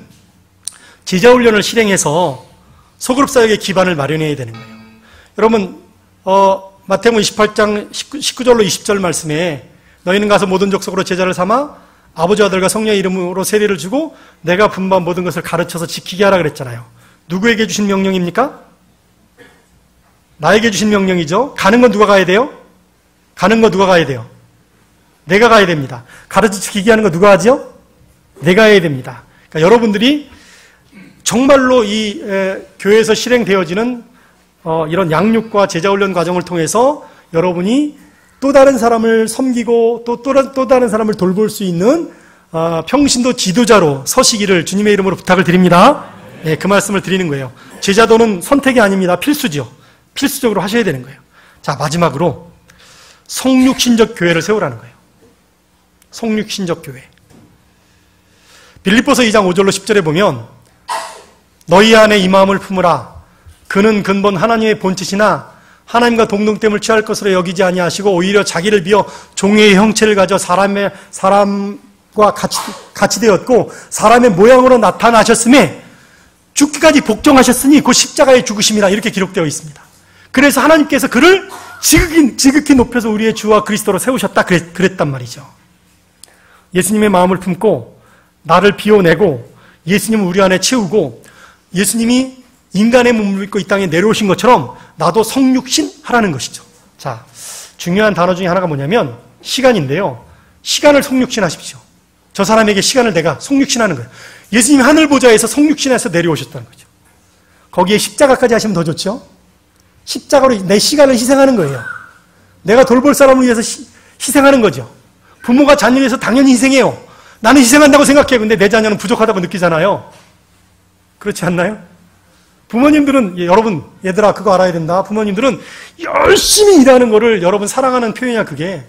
제자훈련을 실행해서 소그룹 사역의 기반을 마련해야 되는 거예요. 여러분 마태복음 28장 19절로 20절 말씀에 너희는 가서 모든 족속으로 제자를 삼아 아버지와 아들과 성령의 이름으로 세례를 주고 내가 분부한 모든 것을 가르쳐서 지키게 하라 그랬잖아요. 누구에게 주신 명령입니까? 나에게 주신 명령이죠. 가는 건 누가 가야 돼요? 가는 거 누가 가야 돼요? 내가 가야 됩니다. 가르쳐 지키게 하는 거 누가 하죠? 내가 해야 됩니다. 그러니까 여러분들이 정말로 이 교회에서 실행되어지는 이런 양육과 제자훈련 과정을 통해서 여러분이 또 다른 사람을 섬기고 또 다른 사람을 돌볼 수 있는 평신도 지도자로 서시기를 주님의 이름으로 부탁을 드립니다. 네, 그 말씀을 드리는 거예요. 제자도는 선택이 아닙니다. 필수죠. 필수적으로 하셔야 되는 거예요. 자, 마지막으로 성육신적 교회를 세우라는 거예요. 성육신적 교회. 빌립보서 2장 5절로 10절에 보면 너희 안에 이 마음을 품으라. 그는 근본 하나님의 본체시나 하나님과 동등됨을 취할 것으로 여기지 아니하시고 오히려 자기를 비어 종의 형체를 가져 사람과 같이 되었고 사람의 모양으로 나타나셨음에 죽기까지 복종하셨으니 곧 십자가의 죽으심이라 이렇게 기록되어 있습니다. 그래서 하나님께서 그를 지극히 높여서 우리의 주와 그리스도로 세우셨다 그랬단 말이죠. 예수님의 마음을 품고 나를 비워내고 예수님을 우리 안에 채우고 예수님이 인간의 몸을 입고 이 땅에 내려오신 것처럼 나도 성육신 하라는 것이죠. 자, 중요한 단어 중에 하나가 뭐냐면 시간인데요. 시간을 성육신 하십시오. 저 사람에게 시간을 내가 성육신하는 거예요. 예수님이 하늘 보좌에서 성육신해서 내려오셨다는 거죠. 거기에 십자가까지 하시면 더 좋죠. 십자가로 내 시간을 희생하는 거예요. 내가 돌볼 사람을 위해서 희생하는 거죠. 부모가 자녀를 위해서 당연히 희생해요. 나는 희생한다고 생각해요. 근데 내 자녀는 부족하다고 느끼잖아요. 그렇지 않나요? 부모님들은 여러분 얘들아 그거 알아야 된다. 부모님들은 열심히 일하는 거를 여러분 사랑하는 표현이야 그게.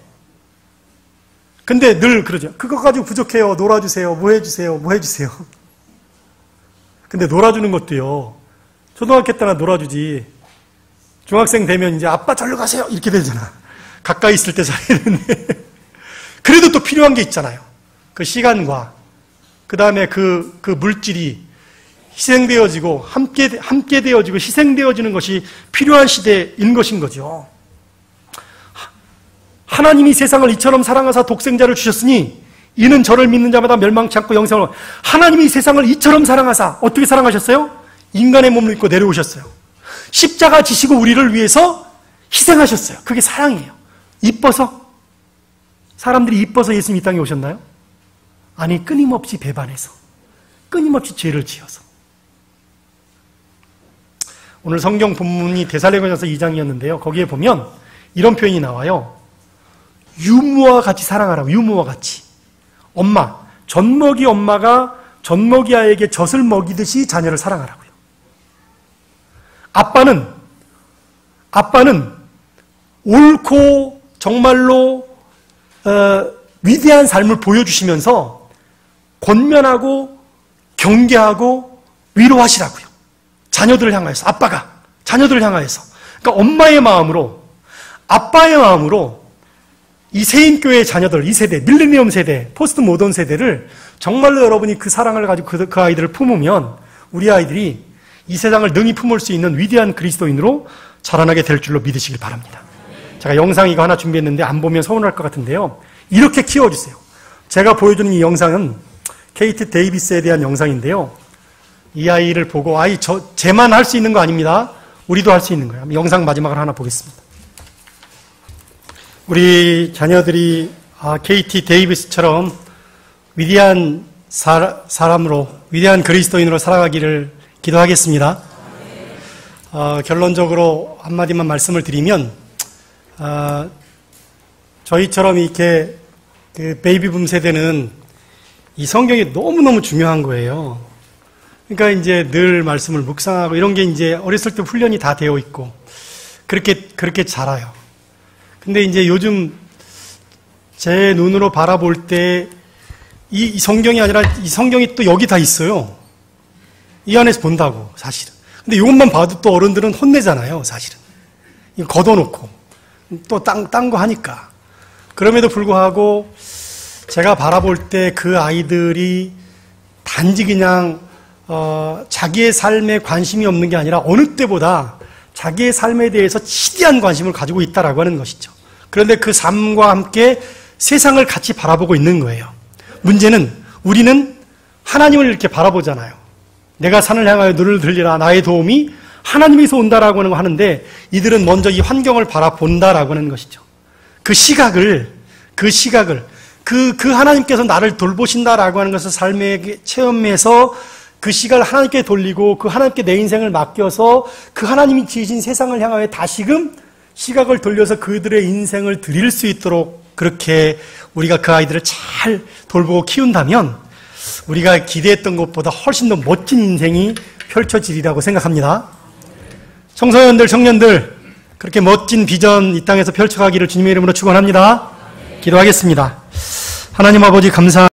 근데 늘 그러죠. 그거 가지고 부족해요. 놀아주세요. 뭐 해주세요. 뭐 해주세요. 근데 놀아주는 것도요. 초등학교 때나 놀아주지. 중학생 되면 이제 아빠 절로 가세요. 이렇게 되잖아. 가까이 있을 때 잘해야 되는데. 그래도 또 필요한 게 있잖아요. 그 시간과 그 다음에 그 물질이 희생되어지고 함께 되어지고 희생되어지는 것이 필요한 시대인 것인 거죠. 하나님이 세상을 이처럼 사랑하사 독생자를 주셨으니 이는 저를 믿는 자마다 멸망치 않고 영생을. 하나님이 세상을 이처럼 사랑하사 어떻게 사랑하셨어요? 인간의 몸을 입고 내려오셨어요. 십자가 지시고 우리를 위해서 희생하셨어요. 그게 사랑이에요. 이뻐서? 사람들이 이뻐서 예수님이 이 땅에 오셨나요? 아니, 끊임없이 배반해서 끊임없이 죄를 지어서. 오늘 성경 본문이 데살로니가서 2장이었는데요. 거기에 보면 이런 표현이 나와요. 유무와 같이 사랑하라고. 유무와 같이. 엄마, 젖먹이 엄마가 젖먹이 아이에게 젖을 먹이듯이 자녀를 사랑하라고요. 아빠는 옳고 정말로 위대한 삶을 보여주시면서 권면하고 경계하고 위로하시라고요. 자녀들을 향하여서, 아빠가 자녀들을 향하여서. 그러니까 엄마의 마음으로, 아빠의 마음으로 이 세인교회의 자녀들, 이 세대, 밀레니엄 세대, 포스트 모던 세대를 정말로 여러분이 그 사랑을 가지고 그 아이들을 품으면 우리 아이들이 이 세상을 능히 품을 수 있는 위대한 그리스도인으로 자라나게 될 줄로 믿으시길 바랍니다. 제가 영상 이거 하나 준비했는데 안 보면 서운할 것 같은데요. 이렇게 키워주세요. 제가 보여주는 이 영상은 케이트 데이비스에 대한 영상인데요. 이 아이를 보고 쟤만 할 수 있는 거 아닙니다. 우리도 할 수 있는 거예요. 영상 마지막을 하나 보겠습니다. 우리 자녀들이 케이티 데이비스처럼 위대한 사람으로, 위대한 그리스도인으로 살아가기를 기도하겠습니다. 결론적으로 한마디만 말씀을 드리면 저희처럼 이렇게 그 베이비붐 세대는 이 성경이 너무너무 중요한 거예요. 그러니까 이제 늘 말씀을 묵상하고 이런 게 이제 어렸을 때 훈련이 다 되어 있고 그렇게 자라요. 근데 이제 요즘 제 눈으로 바라볼 때 이 성경이 아니라 이 성경이 또 여기 다 있어요. 이 안에서 본다고, 사실은. 근데 이것만 봐도 또 어른들은 혼내잖아요, 사실은. 이거 걷어놓고. 또 딴 거 하니까. 그럼에도 불구하고 제가 바라볼 때 그 아이들이 단지 그냥, 자기의 삶에 관심이 없는 게 아니라 어느 때보다 자기의 삶에 대해서 치대한 관심을 가지고 있다라고 하는 것이죠. 그런데 그 삶과 함께 세상을 같이 바라보고 있는 거예요. 문제는 우리는 하나님을 이렇게 바라보잖아요. 내가 산을 향하여 눈을 들리라, 나의 도움이 하나님에서 온다라고 하는데 이들은 먼저 이 환경을 바라본다라고 하는 것이죠. 그 시각을 하나님께서 나를 돌보신다라고 하는 것을 삶에 체험해서 그 시각을 하나님께 돌리고 그 하나님께 내 인생을 맡겨서 그 하나님이 지으신 세상을 향하여 다시금 시각을 돌려서 그들의 인생을 드릴 수 있도록 그렇게 우리가 그 아이들을 잘 돌보고 키운다면 우리가 기대했던 것보다 훨씬 더 멋진 인생이 펼쳐지리라고 생각합니다. 청소년들, 청년들 그렇게 멋진 비전 이 땅에서 펼쳐가기를 주님의 이름으로 축원합니다. 기도하겠습니다. 하나님 아버지 감사합니다.